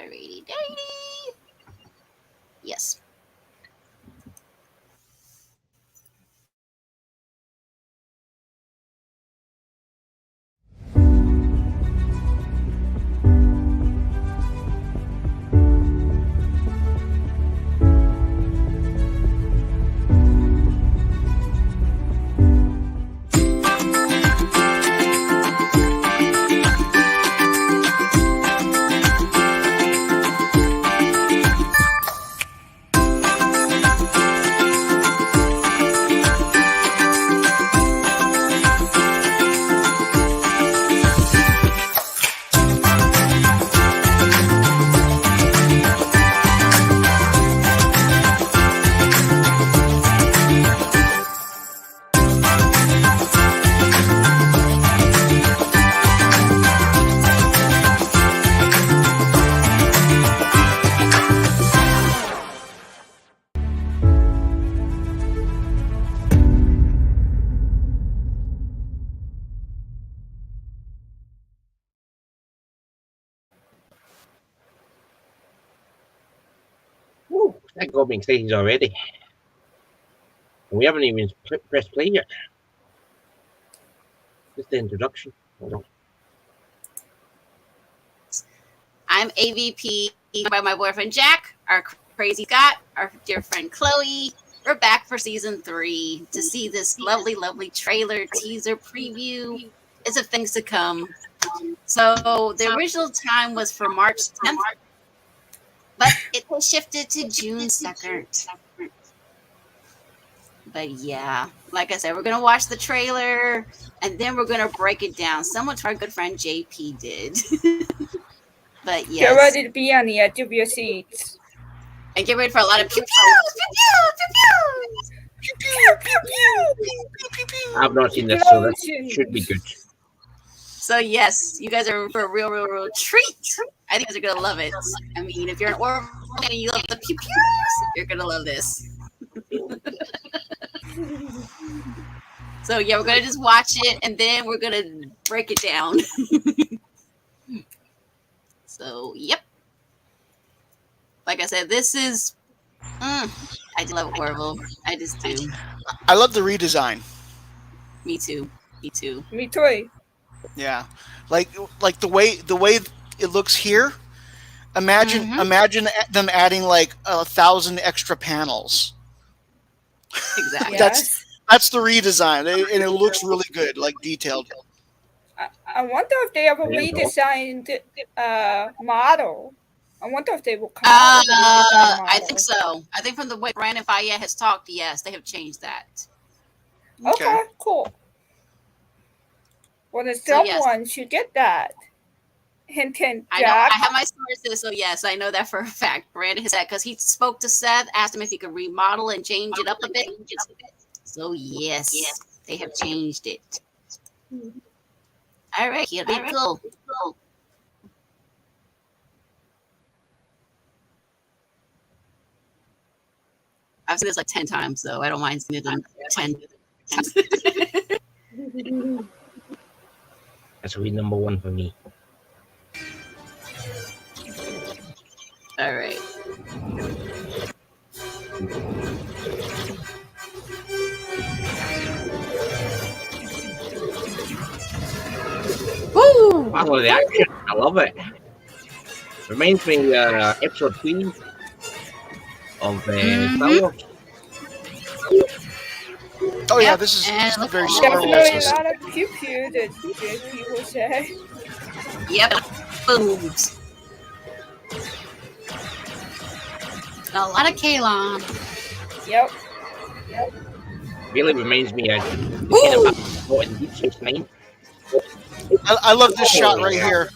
Alrighty, righty. Yes. Woo, that got me excited already. We haven't even pressed play yet. Just the introduction. Hold on. I'm AVP by my boyfriend Jack, our crazy Scott, our dear friend Chloe. We're back for season 3 to see this lovely, lovely trailer, teaser, preview. It's of things to come. So the original time was for March 10th, but it was shifted to June 2nd. But yeah, like I said, we're going to watch the trailer and then we're going to break it down. Similar to our good friend JP did. But yes. Get ready to be on the edge of your seats. And get ready for a lot of pew pews, pew pews, pew pews. I've not seen this, so that should be good. So yes, you guys are for a real treat. I think you guys are gonna love it. I mean, if you're an Orville and you love the pew pews, you're gonna love this. So yeah, we're gonna just watch it and then we're gonna break it down. So yep. Like I said, this is. I do love Orville. I just do. I love the redesign. Me too. Me too. Me too. Yeah, like the way it looks here. Imagine them adding like 1,000 extra panels. Exactly. That's the redesign, and it looks really good, like detailed. I wonder if they have a redesigned model. I wonder if they will come out with a redesigned model. I think so. I think from the way Brandon Fayette has talked, yes, they have changed that. Okay, cool. Well, then someone should get that. Hint, hint, Jack. I have my sources, so yes, I know that for a fact. Brandon has said, because he spoke to Seth, asked him if he could remodel and change it up a bit. So yes, they have changed it. All right, here we go. I've seen this like 10 times, so I don't mind seeing it 10 times. That's really number 1 for me. All right. Woo! I love the action. I love it. Reminds me episode 3 of Star Wars. Oh yeah, this is very Star Wars. Definitely a lot of pew pew that people say. Yep. Boobs. A lot of Kalon. Yep. Really reminds me of Deep Space Nine. I love this shot right here.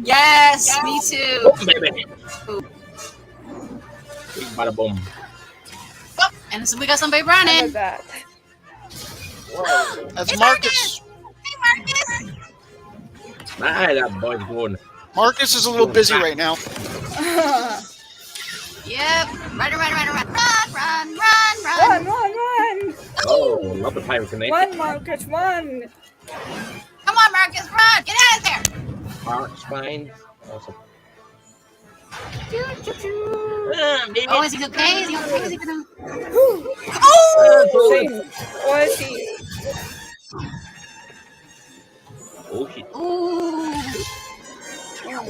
Yes, me too. Oh, baby. Big bada boom. Oh, and so we got somebody running. That. That's Marcus. Hey, Marcus. That boy's going. Marcus is a little busy right now. Yep. Run. Run. Oh, love the pirate connect. Run, Marcus, run. Come on, Marcus, run. Get out of there. Heart spine. Awesome. Oh, is he okay? Is he okay? Is he gonna... Or is he? Oh shit. Ooh.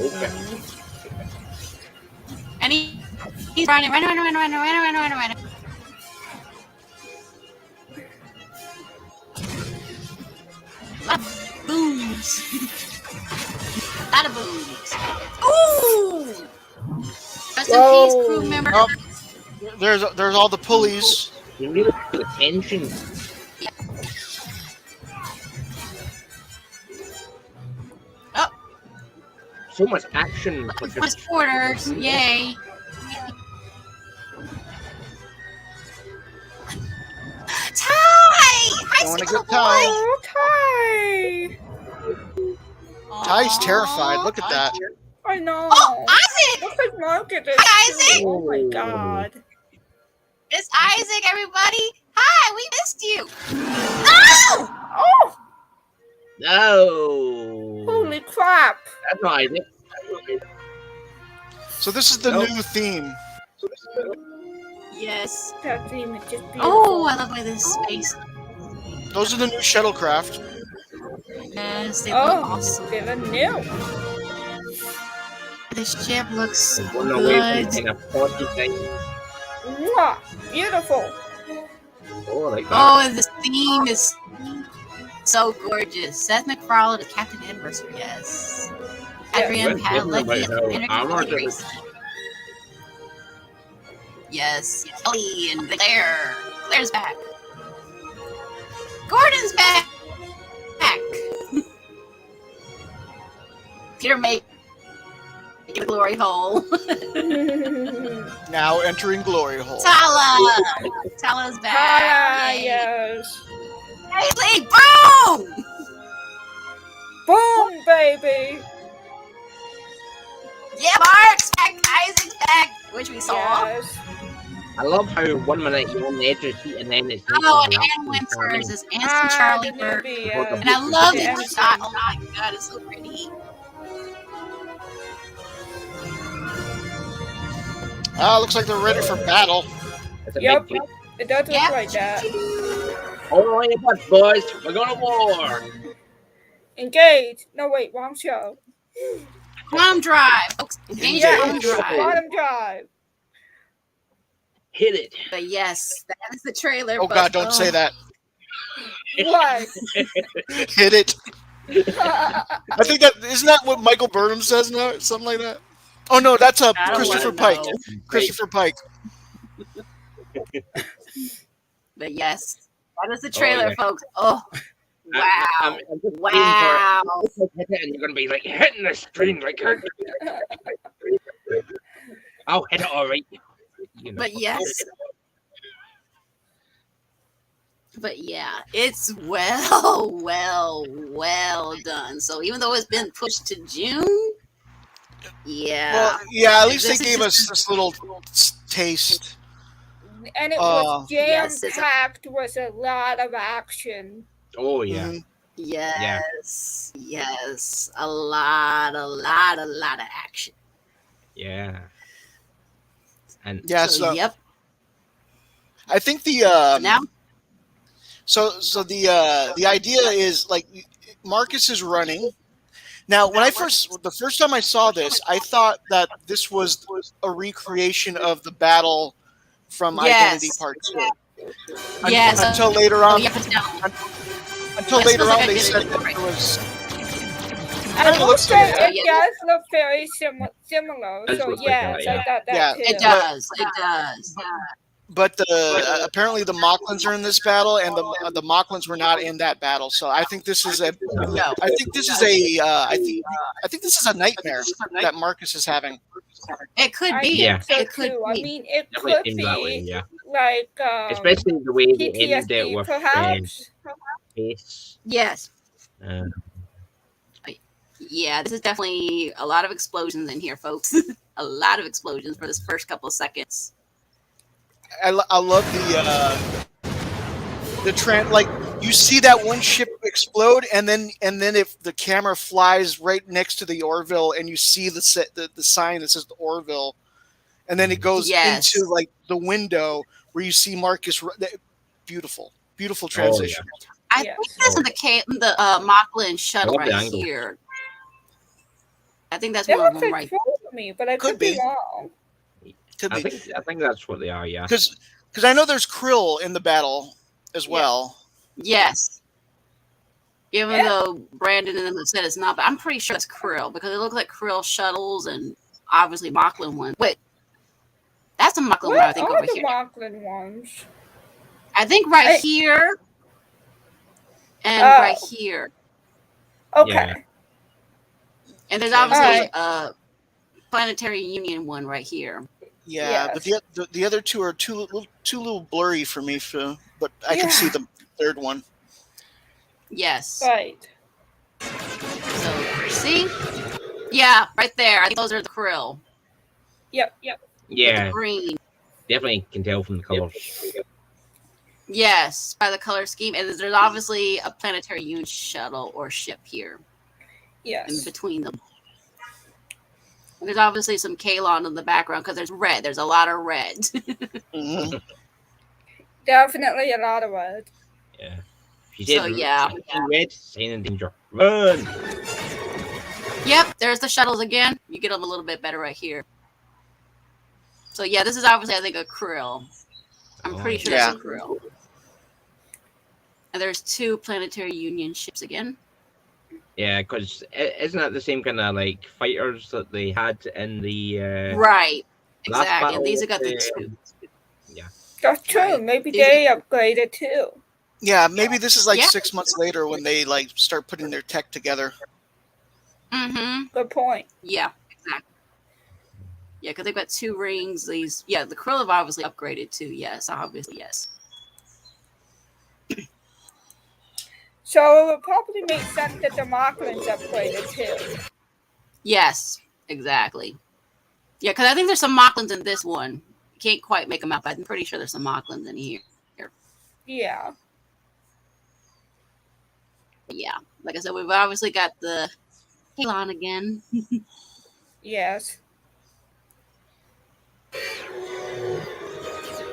Okay. And he's running. Lot of booms. Lot of booms. Ooh! Rest in peace, crew member. Oh, there's all the pulleys. You really pay attention. Oh, So much action. transporters. Yay. Ty! I want to Icicle get Ty. Oh, Ty. Ty's terrified. Look at that. I know. Oh, Isaac! Look at Market is Hi, too. Isaac! Oh my god. It's Isaac, everybody. Hi, we missed you. No! Oh, No. holy crap. That's not Isaac. So this is the new theme. Yes. That theme is just beautiful. Oh, I love the way this space. Those are the new shuttlecraft. Yes, they look awesome. They're new. The ship looks Run away good. from in a party thing. Mwah, beautiful. Oh, like that. Oh, and this theme is so gorgeous. Seth MacFarlane to Captain Anniversary, yes. Adrian Let's listen about Pavlik how armor and Grace. Yes, Kelly and Claire. Claire's back. Gordon's back. Peter May in the glory hole. Now entering glory hole. Tala. Tala's back. Ah, Yay. yes. Haley, boom! Boom, baby. Yeah, Mark's back. Isaac's back, which we saw. Yes. I love how 1 minute you're on the edge of the seat and then it's Oh, and Ann Winters is Anson Charlie the Burke. newbie, And I love the the shot. Oh my god, it's so pretty. Looks like they're ready for battle. It's a Yep. big It does look Yep. like that. All right, butts, boys. We're going to war. Engage. No, wait, wrong show. Plum Drive. Folks, engage Yeah, Plum Drive. Bottom drive. Hit it. But yes, that is the trailer. Oh but, god, don't say that. What? Hit it. I think that isn't that what Michael Burnham says now? Something like that. Oh no, that's I don't Christopher wanna Pike. know. Christopher Pike. But yes, that is the trailer, yeah. folks. Oh, wow. I'm just Wow. waiting for it. And you're going to be like hitting the string. Like, I'll hit it all right. You know. But yes. But yeah, it's well done. So even though it's been pushed to June, yeah. Well, yeah, at least This they is gave just- us this little taste. And it was Yes, it's a- jam-packed with a lot of action. Oh, yeah. Mhm. Yes. Yes. A lot of action. Yeah. And Yeah, So, so yep. I think the Now so the idea is like Marcus is running. Now, when the first time I saw this, I thought that this was a recreation of the battle from Yes. Identity Part 2. Yes. Until later Oh, on, yeah, it's down. until Yes, later feels like on, they Identity said that Part there was. I Kinda will looks say like that. it does look very similar. Does So look like yes, that, I thought that Yeah. too. It does. It does. But apparently the Mocklins are in this battle, and the Mocklins were not in that battle. So I think this is a. No. I think this is a. I think this is a nightmare that Marcus is having. It could I be. Yeah. think so It could too. I be. mean, it definitely could seems that way, be yeah. like Especially the way they ended it PTSD, with perhaps. Pace. Yes. Uh, Yeah, this is definitely a lot of explosions in here, folks. A lot of explosions for this first couple of seconds. I love the trend. Like you see that one ship explode, and then if the camera flies right next to the Orville, and you see the sign that says the Orville, and then it goes Yes. into like the window where you see Marcus. Beautiful Oh, transition. I Yes. think that's the Mocklin shuttle love the right angle. here. I think that's That one of looks them like right. cool to me, but I Could could be be. wrong. Could I be think that's what they are. Yeah. because I know there's Krill in the battle as Yeah. well. Yes. Even Yeah. though Brandon and them said it's not, but I'm pretty sure it's Krill because it looks like Krill shuttles and obviously Mocklin one. Wait, that's the Mocklin one I What think are over the here. Mocklin ones? I think right I- here and Oh. right here. Okay. Yeah. And there's Okay. obviously Alright. a Planetary Union one right here. Yeah, but the other two are too little blurry for me. But I can see Yeah. the third one. Yes. Right. So see? Yeah, right there. I think those are the Krill. Yep. With Yeah. the green. Definitely can tell from the colors. Yes, by the color scheme. And there's obviously a Planetary Union shuttle or ship here in Yes. between them. And there's obviously some Kalon in the background because there's red. There's a lot of red. Mhm. Definitely a lot of red. Yeah. She So, said, yeah. Red, sign in danger. Run. Yep, there's the shuttles again. You get them a little bit better right here. So yeah, this is obviously I think a Krill. I'm pretty sure Yeah. it's a Krill. And there's two Planetary Union ships again. Yeah, because isn't that the same kind of like fighters that they had in the Right. last Exactly. battle? And these have got the with two. That's true. Right. Maybe These they upgraded too. Yeah, maybe this is like Yeah. 6 months later when they like start putting their tech together. Mm-hmm. Good point. Yeah, exactly. Yeah, because they've got two rings. The Krill have obviously upgraded too. Yes, obviously, yes. So it would probably make sense that the Mocklins upgraded too. Yes, exactly. Yeah, because I think there's some Mocklins in this one. Can't quite make them out, but I'm pretty sure there's some Mocklins in here. Yeah. But yeah, like I said, we've obviously got the Kalon again. Yes.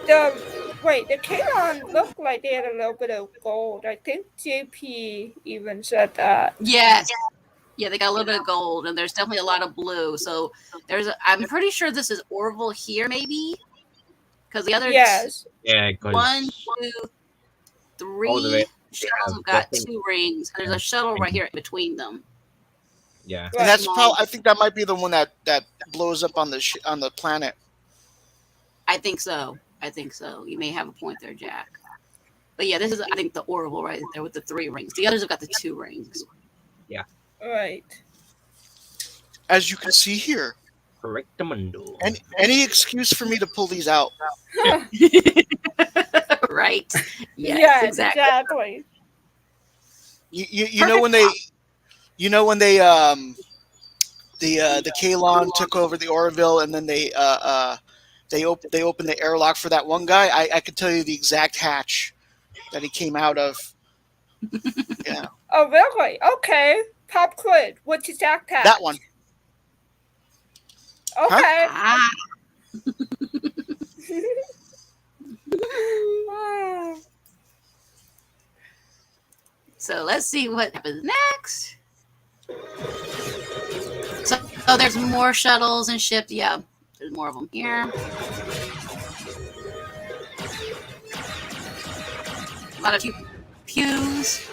The Kalon looked like they had a little bit of gold. I think JP even said that. Yes. Yeah, they got a little bit of gold, and there's definitely a lot of blue. So I'm pretty sure this is Orville here, maybe, because the other Yes. Yeah, because 1, 2, 3 shuttles have got definitely. 2 rings. There's a shuttle right here in between them. yeah, Right. And that's Small. probably I think that might be the one that blows up on the planet. I think so. You may have a point there, Jack. But yeah, this is I think the Orville right there with the 3 rings. The others have got the 2 rings. Right. As you can see here. correctamundo. And any excuse for me to pull these out. Right? Yes, Yes, exactly. exactly. You know when they the Kalon took over the Orville, and then they opened the airlock for that one guy. I can tell you the exact hatch that he came out of. Yeah, Oh, really? Okay. Pop quiz. What's his exact hatch? that one. Okay. Ah, so let's see what happens next. So there's more shuttles and ships. Yeah, there's more of them here. A lot of pews.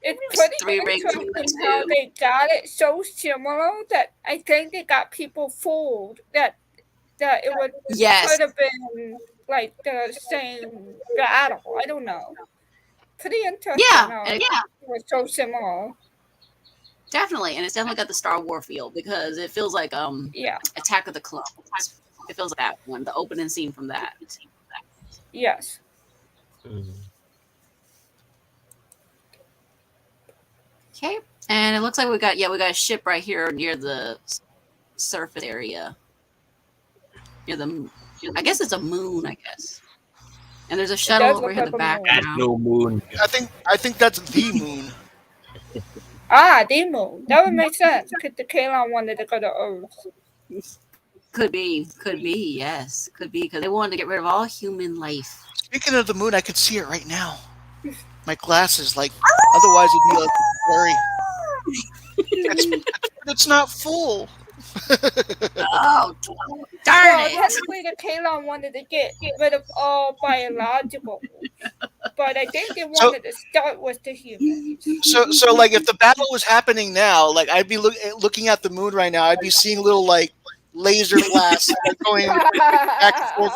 It's pretty 3 rings interesting with the how 2. they got it so similar that I think they got people fooled that it would Yes. could have been like the same battle. I don't know. Pretty interesting. Yeah, how and it was so similar. definitely, and it's definitely got the Star Wars feel because it feels like Yeah. Attack of the Clones. It feels like that one, the opening scene from that. Yes. Mm. Okay, and it looks like we got a ship right here near the surface area. Near the, I guess it's a moon. I guess, and there's a shuttle does over look here in the like a moon. That's background. no moon. I think that's the moon. The moon. That would make sense because the Kalon wanted to go to Earth. Could be, yes, could be because they wanted to get rid of all human life. Speaking of the moon, I could see it right now. My glasses, like, otherwise it'd be like blurry. It's not full. Oh, darn Well, it! technically, the Kalon wanted to get rid of all biological, but I think they So, wanted to start with the humans. so like, if the battle was happening now, like, I'd be looking at the moon right now. I'd be seeing little like laser blasts like, going back and forth.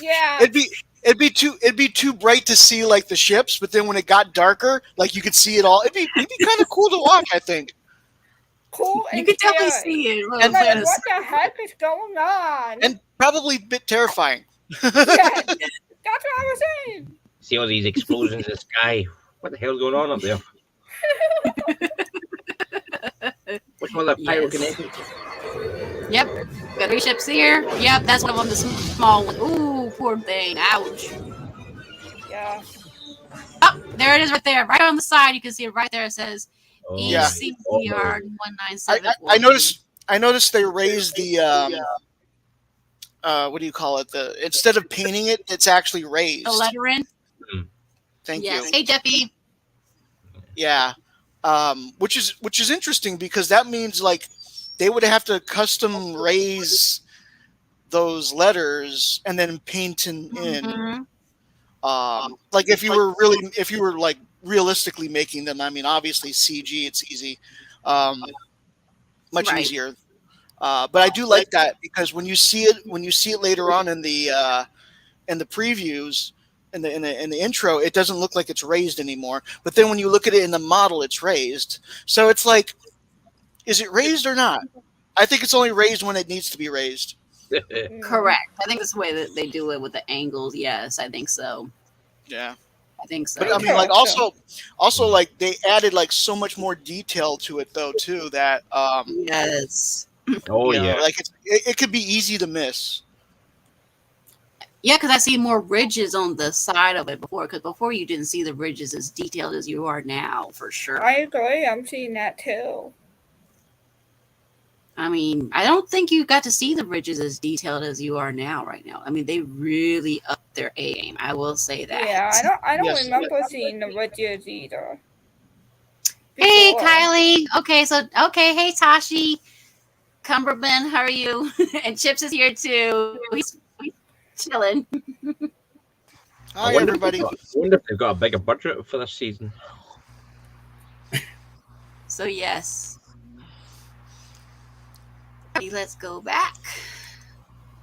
Yeah. It'd be too bright to see like the ships, but then when it got darker, like you could see it all. It'd be kind of cool to watch, I think. Cool You and could definitely scary. see it. Like, what the heck is going on? And probably a bit terrifying. Yeah, that's what I was saying. See all these explosions in the sky. What the hell's going on up there? Which one of the pyrokinetic? Yep, got 3 ships here. Yep, that's one of them, the small one. Ooh, poor thing. Ouch. Yeah. Oh, there it is right there. Right on the side. You can see it right there. It says Yeah. ECPR 197. I noticed they raised the what do you call it? Instead of painting it, it's actually raised. The lettering. Thank Yes. you. Hey, Jeffy. Yeah. Which is interesting because that means like they would have to custom raise those letters and then paint in. Mhm. Like if you were like realistically making them, I mean, obviously CG, it's easy, much Right. easier. But I do like that because when you see it later on in the previews, in the intro, it doesn't look like it's raised anymore. But then when you look at it in the model, it's raised. So it's like, is it raised or not? I think it's only raised when it needs to be raised. Correct. I think that's the way that they do it with the angles. Yes, I think so. Yeah. I think so. But I mean, like also like they added like so much more detail to it though too that yes. Oh you know, yeah. like it could be easy to miss. Yeah, because I see more ridges on the side of it before. Because before you didn't see the ridges as detailed as you are now, for sure. I agree. I'm seeing that too. I mean, I don't think you got to see the ridges as detailed as you are now, right now. I mean, they really upped their A game. I will say that. Yeah, I don't Yes. remember seeing the ridges either. Hey, Before. Kylie. Okay, hey, Tashi. Cumberman, how are you? And Chips is here too. He's chilling. Hi everybody. I wonder if they've got a bigger budget for this season. So yes. Let's go back.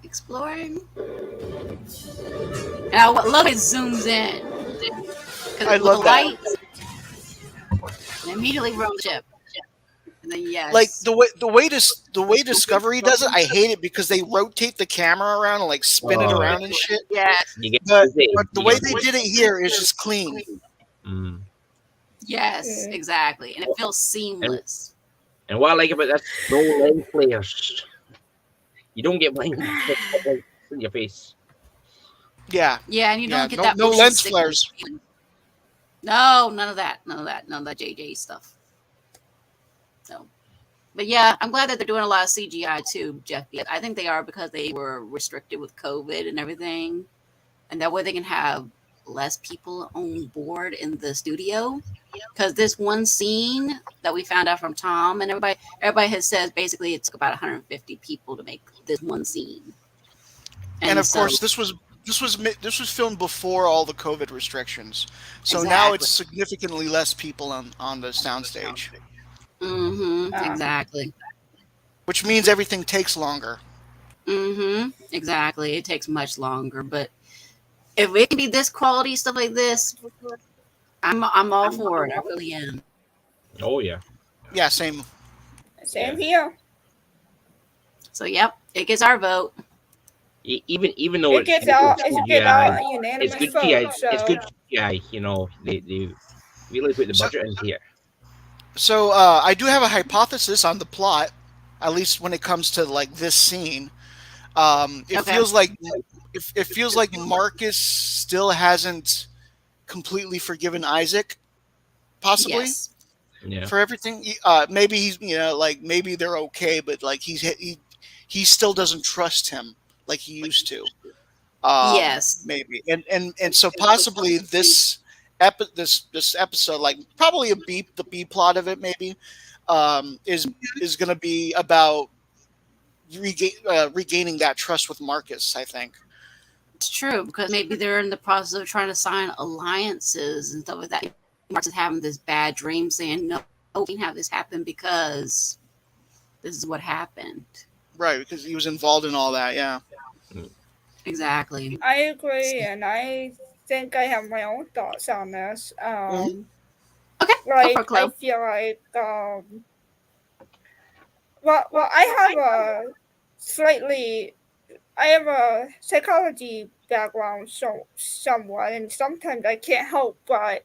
Exploring. And I love it zooms in. I love that. And immediately we're on the ship. And then yes. Like the way Discovery does it, I hate it because they rotate the camera around and like spin it around and shit. yes. You get But the way they did it here is just clean. Yes, exactly. And it feels seamless. And what I like about this, no lens flares. You don't get lens in your face. Yeah. Yeah, and you don't get no, that no motion lens sickness flares. feeling. No, none of that JJ stuff. So, but yeah, I'm glad that they're doing a lot of CGI too, Jeff. I think they are because they were restricted with COVID and everything, and that way they can have less people on board in the studio. Because this one scene that we found out from Tom and everybody has said basically it took about 150 people to make this one scene. And of course, this was filmed before all the COVID restrictions, so now it's significantly less people on the soundstage. Exactly. Which means everything takes longer. Exactly. It takes much longer, but if it can be this quality stuff like this, I'm all for it. I really am. Oh yeah. Yeah, same. Same here. So yep, it gets our vote. Even though It gets all unanimous it's good vote. CGI. So. It's good CGI. You know, they really put the budget in here. So I do have a hypothesis on the plot, at least when it comes to like this scene. It feels like Marcus still hasn't completely forgiven Isaac, possibly. Yes. Yeah. for everything. Maybe he's like maybe they're okay, but like he still doesn't trust him like he used to. Yes. Maybe and so possibly this episode, like probably the B plot of it maybe, is going to be about regaining that trust with Marcus, I think. It's true because maybe they're in the process of trying to sign alliances and stuff like that. Marx is having this bad dream saying, "No, we can't have this happen because this is what happened." Right, because he was involved in all that. Yeah. Exactly. I agree, and I think I have my own thoughts on this. Okay, go for it, Like I Chloe. feel like well, I have a slightly I have a psychology background, so somewhat, and sometimes I can't help but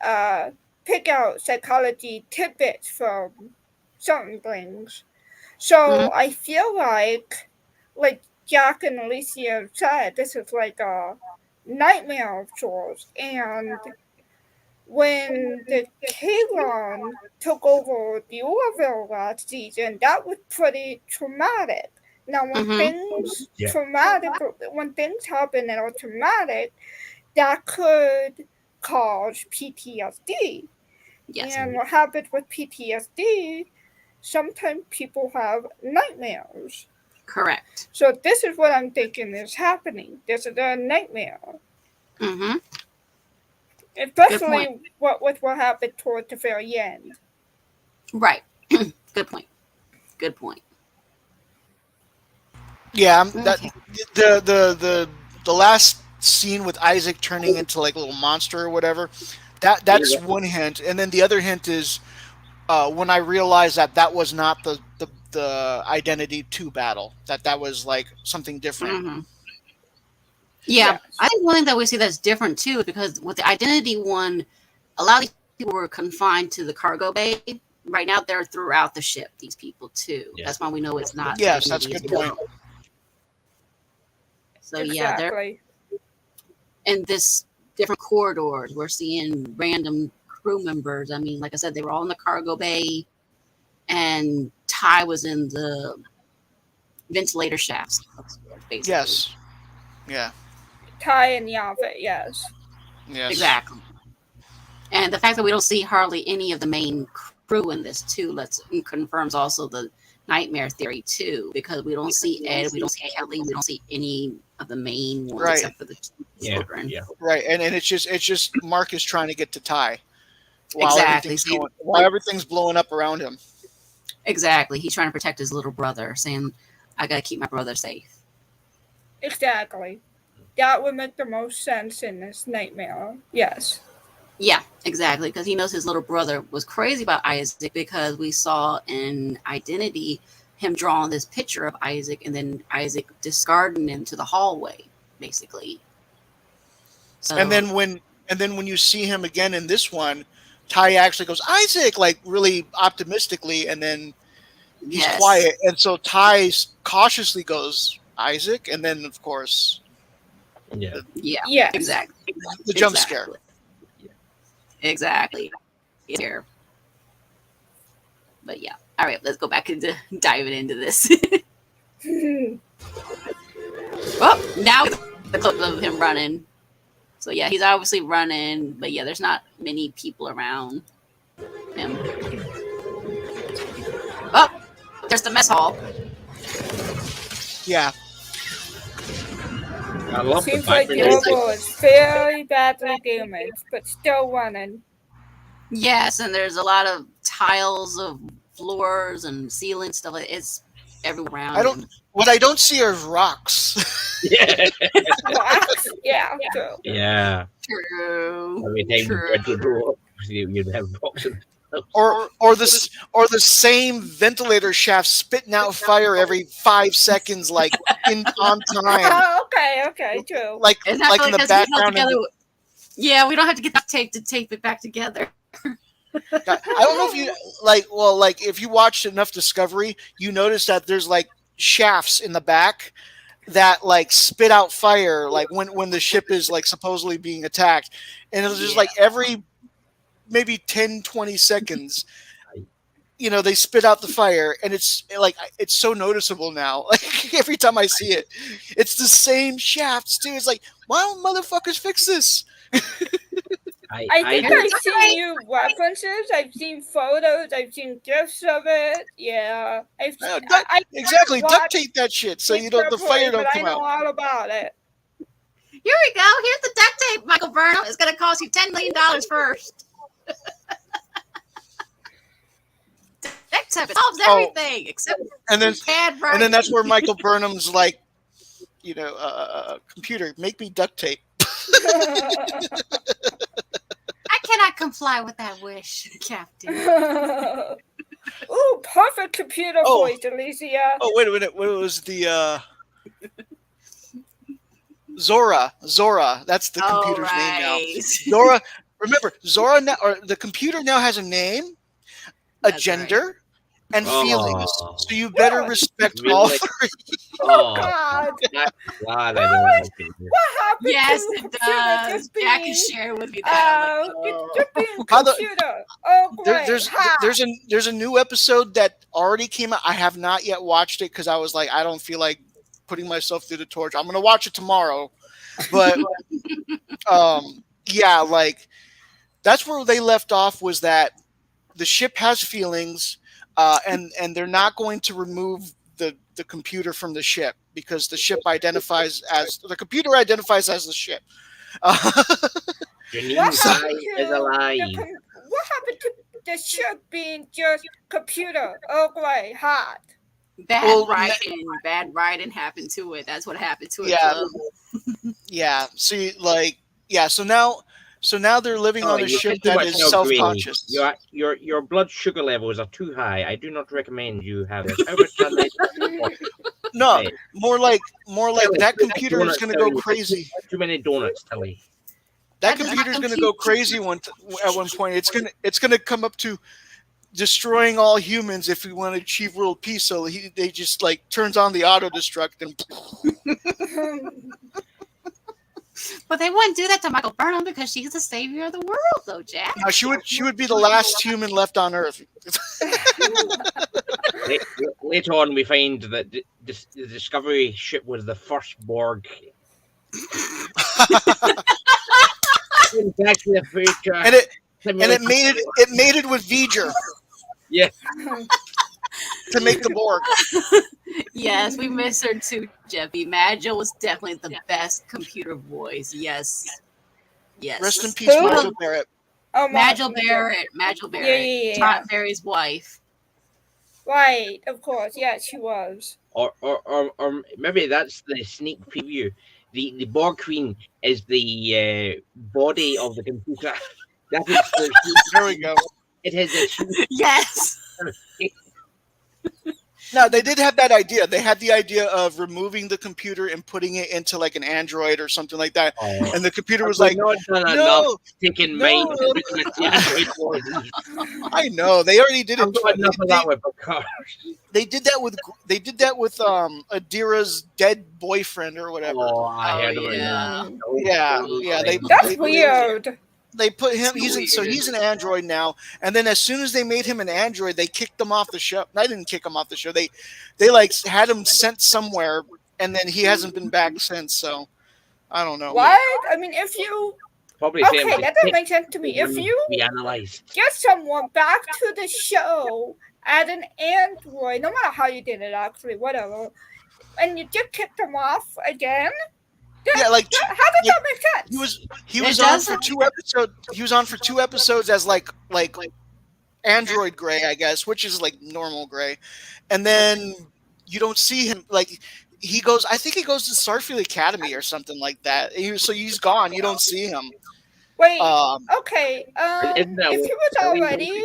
uh, pick out psychology tidbits from certain things. Mm-hmm. So I feel like Jack and Alicia said, this is like a nightmare of sorts. And when the Kalon took over the Orville last season, that was pretty traumatic. Now, Mm-hmm. Yeah. when things happen that are traumatic, that could cause PTSD. Yes. And what happens with PTSD, sometimes people have nightmares. Correct. So this is what I'm thinking is happening. This is a nightmare. Mm-hmm. Good point. Especially what happened toward the very end. Right. Good point. Good point. Yeah, that Okay. the last scene with Isaac turning into like a little monster or whatever. That's Yeah. one hint, and then the other hint is when I realized that was not the Identity 2 battle. That was like something different. Mm-hmm. Yeah, Yes. I think one thing that we see that's different too is because with the Identity one, a lot of these people were confined to the cargo bay. Right now, they're throughout the ship. These people too. Yeah. That's why we know it's not. Yes, that's a Identity good as point. well. So yeah, they're Exactly. in this different corridors. We're seeing random crew members. I mean, like I said, they were all in the cargo bay, and Ty was in the ventilator shafts, basically. Yes. Yeah. Ty and Yavit, yes. Yes. Exactly. And the fact that we don't see hardly any of the main crew in this too confirms also the nightmare theory too, because we don't see Ed, we don't see Kelly, we don't see any of the main ones Right. except for the Yeah. children. Yeah. Right, and it's just Marcus trying to get to Ty while Exactly. while everything's blowing up around him. Exactly. He's trying to protect his little brother, saying, "I gotta keep my brother safe." Exactly. That would make the most sense in this nightmare. Yes. Yeah, exactly. Because he knows his little brother was crazy about Isaac because we saw in Identity him drawing this picture of Isaac and then Isaac discarding him to the hallway, basically. So And then when you see him again in this one, Ty actually goes Isaac, like really optimistically, and then he's yes, quiet, and so Ty cautiously goes Isaac, and then of course Yeah. yeah, Yes. exactly, the jump scare. exactly. Here, but yeah. All right, let's go back into diving into this. Well, now the clip of him running. So yeah, he's obviously running, but yeah, there's not many people around him. Oh, there's the mess hall. Yeah, I love Seems the like fact the that Orville is very badly damaged, but still running. Yes, and there's a lot of tiles of floors and ceilings stuff. It's everywhere around. I don't. What I don't see are rocks. yeah. Rocks? Yeah, true. Yeah. True. Every time you tried to go up, you'd have boxes. or the same ventilator shaft spitting out fire every 5 seconds, like on time, Oh, okay, true. like It's not like really in the because we held background. together. Yeah, we don't have to get that tape to tape it back together. I don't know if you like if you watched enough Discovery, you notice that there's like shafts in the back that like spit out fire, like when the ship is like supposedly being attacked, and it's just like every maybe 10, 20 seconds, I, they spit out the fire, and it's so noticeable now. Like every time I see it, it's the same shafts too. It's like, why don't motherfuckers fix this? I I think Here's don't. I've the seen duct tape. new references. I've seen photos. I've seen gifs of it. Yeah, I Exactly, haven't duct watched tape that shit so it the fire properly, but don't I come know out. all about it. Here we go. Here's the duct tape, Michael Burnham. It's going to cost you $10 million first. Duct tape solves Oh, everything except and then bad and then writing. that's where Michael Burnham's like, computer, make me duct tape. I cannot comply with that wish, Captain. Ooh, perfect computer Oh, voice, Alicia. oh, wait a minute. What was the Zora? Zora. That's the All computer's name now. right. Zora. Remember, Zora now, or the computer now has a name, a That's right. gender, and feelings. Oh, So you better What? respect all really? three. Oh, Oh, God. that's glad I don't like it. What happened Yes, to it computer does. just Jack being, is sharing with me that. I'm like, just being By the computer? Oh, great. there's Ha! there's a new episode that already came out. I have not yet watched it because I was like, I don't feel like putting myself through the torch. I'm gonna watch it tomorrow, but yeah, like that's where they left off, was that the ship has feelings, and they're not going to remove the computer from the ship because the computer identifies as the ship. Janine What Sai happened is to alive. what happened to the ship being just computer? Oh, great. Hot. Well, bad writing happened to it. That's what happened to it. yeah, Chloe. yeah. See, like, yeah. So now they're living Oh, on a you ship take too that much is Earl Grey. self-conscious. Your blood sugar levels are too high. I do not recommend you have this. How much time No, Hey, more like Tilly, that too many computer is donuts, going to go Tilly. crazy. Too many donuts, Tilly. That That does not computer's going to compute. go crazy at one point. It's gonna come up to destroying all humans if we want to achieve world peace. So they just like turns on the auto destruct and But they wouldn't do that to Michael Burnham because she's the savior of the world, though, Jack. now she would be the last human left on Earth. Later on, we find that the Discovery ship was the first Borg. In Back to the Future. and it mated with V'ger Yeah. to make the Borg. Yes, we miss her too, Jeffy. Magil was definitely the best computer voice. Yes. Yes. Rest in peace, Who? Michael Barrett. Oh, Magil Barrett. Magil Barrett. Yeah. Trot Barry's wife. Right, of course. Yeah, she was. Or maybe that's the sneak preview. The Borg Queen is the body of the computer. That is There we go. it has a Yes. No, they did have that idea. They had the idea of removing the computer and putting it into like an Android or something like that. Oh. And the computer was We've like, not done enough no, taking no. mind. I know they already did I've it. got enough of that with Picard. They did that with Adira's dead boyfriend or whatever. Oh, I heard about yeah. that. Yeah. That's weird. They put him. He's an android now. And then as soon as they made him an android, they kicked him off the show. I didn't kick him off the show. They like had him sent somewhere, and then he hasn't been back since. So I don't know. What? I mean, if you Probably okay, saying that doesn't make sense to me. If you be analysed. get someone back to the show at an android, no matter how you did it, actually, whatever, and you just kick them off again. Yeah, like How does that make sense? he was on for 2 episodes. He was on for 2 episodes as like android gray, I guess, which is like normal gray. And then you don't see him. Like he goes, I think he goes to Starfleet Academy or something like that. So he's gone. You don't see him. Wait. Um, Okay. Isn't that If he was what- already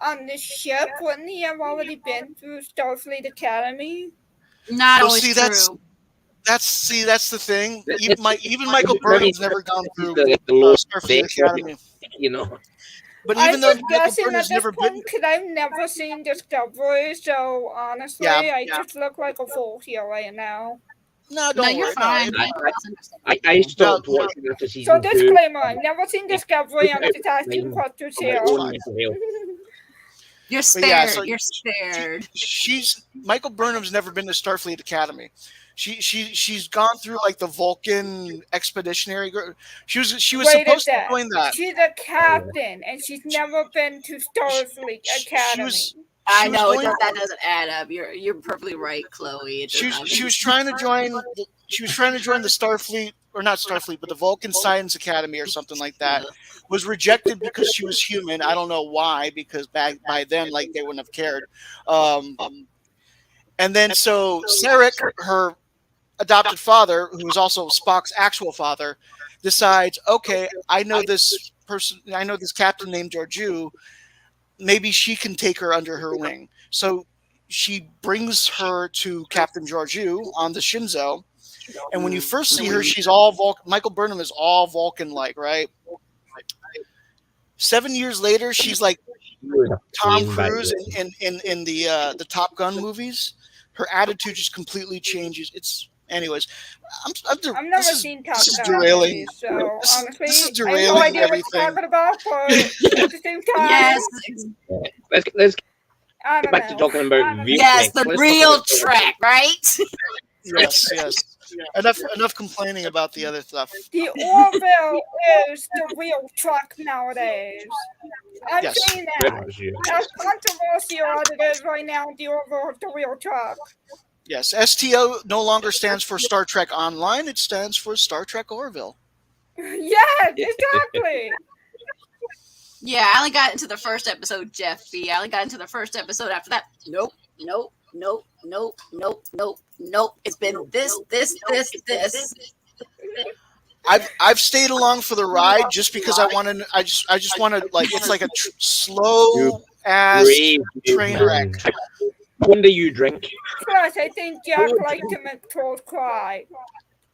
on the ship, wouldn't he have already been through Starfleet Academy? Not Well, always see, true. that's the thing. It's- Even Michael Burnham's never gone through the low Starfleet Academy. you know. But I'm even though just Michael guessing Burnham at has this never been, point because I've never seen Discovery, so honestly, Yeah, I just look like a fool here right now. No, No, don't you're worry. fine. I, That's understandable. I stopped No. watching after So season 2. disclaimer, I've never seen It Discovery. I'm took just asking time questions for my here. own fine. mental health. You're But yeah, spared. so You're spared. she's Michael Burnham's never been to Starfleet Academy. She's gone through like the Vulcan expeditionary. She was Wait a supposed to sec. join that. She's a captain, and she's never been to Starfleet She Academy. was I she was know going. that doesn't add up. You're perfectly right, Chloe. It does not. She was trying to join. She was trying to join the Starfleet, or not Starfleet, but the Vulcan Science Academy or something like that. Was rejected because she was human. I don't know why, because back by then, like they wouldn't have cared. Um, and then so Sarek, her adopted father, who is also Spock's actual father, decides, okay, I know this person, I know this captain named Georgiou. Maybe she can take her under her wing. So she brings her to Captain Georgiou on the Shinzo. And when you first see her, she's all Vulcan. Michael Burnham is all Vulcan-like, right? 7 years later, she's like Tom Cruise in the Top Gun movies. Her attitude just completely changes. Anyways. I've never seen Top this is Gun derailing. movies, so honestly, This is I have derailing no idea what everything. you're talking about, but at the same time, Yes, Let's I get don't back to know. talking about real yes, Trek. the Let's talk real about track, right? Yes. Enough complaining about the other stuff. The Orville is the real truck nowadays. I'm Yes. saying very that. much, yeah. As controversial as it is right now, the Orville is the real truck. Yes, STO no longer stands for Star Trek Online. It stands for Star Trek Orville. Yes, exactly. Yeah, I only got into the first episode, Jeffy. I only got into the first episode. After that, nope. It's been this. I've stayed along for the ride just because I want to. I just want to like it's like a slow ass Brave train man. wreck. When do you drink? Plus, I think Jack liked to make trolls cry.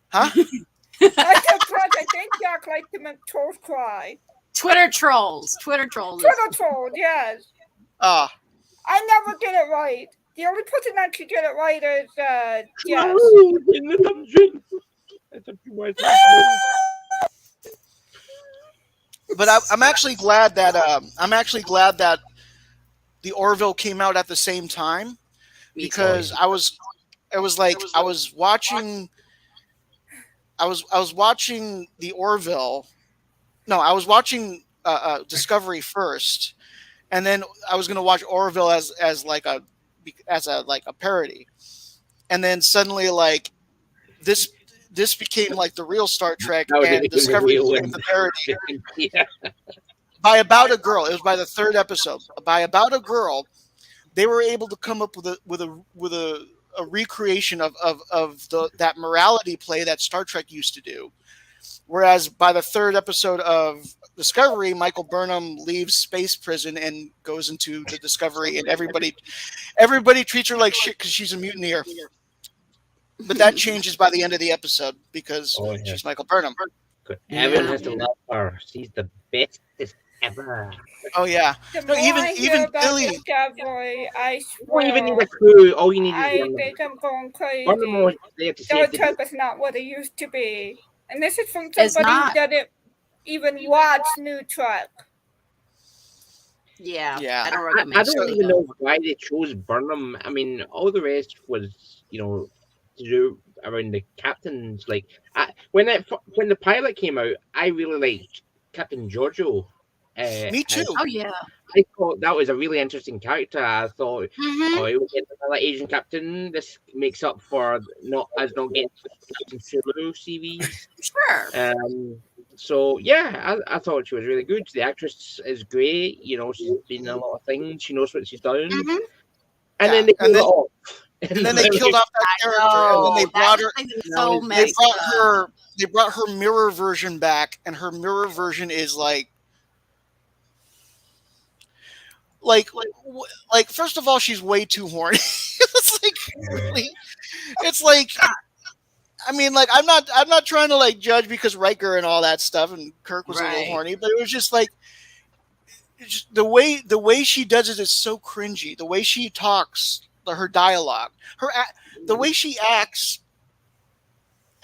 Huh? I think Jack liked to make trolls cry. Twitter trolls. Twitter trolls. Twitter trolls, yes. Ah, I never get it right. The only person that could get it right is Jess. In the dungeon. That's a few words. but I'm actually glad that the Orville came out at the same time because I was watching the Orville. No, I was watching Discovery first, and then I was going to watch Orville as like a parody, and then suddenly like this became like the real Star Trek, and Discovery became the parody. Yeah. By About a Girl, it was by the third episode. By About a Girl, they were able to come up with a recreation of that morality play that Star Trek used to do. Whereas by the third episode of Discovery, Michael Burnham leaves space prison and goes into the Discovery, and everybody treats her like shit because she's a mutineer. But that changes by the end of the episode because she's Michael Burnham. Everyone has to love her. She's the bestest ever. Oh yeah. The No, more I hear even about Billy. Discovery, I You don't even need swear, a clue. All you need I is think I'm going crazy. one more there to say Star it. Trek is not what it used to be. And this is from It's somebody who not. didn't even watch New Trek. Yeah. Yeah. I don't I recommend don't it. even know why they chose Burnham. I mean, all the rest was, to do around the captains. Like, when the pilot came out, I really liked Captain Giorgio. Me too. Oh yeah. I thought that was a really interesting character. I thought, Mm-hmm. oh, we'll get another Asian captain. This makes up for not getting Captain Sulu series. Sure. So yeah, I thought she was really good. The actress is great. She's been in a lot of things. She knows what she's done. Mm-hmm. And then they killed it off. And then they killed off that character, and then they brought her. So messed up. They brought her mirror version back, and her mirror version is like first of all, she's way too horny. It's like really, it's like, I mean, like I'm not trying to like judge because Riker and all that stuff, and Kirk was a little horny, but it was just like the way she does it is so cringy. The way she talks, her dialogue, the way she acts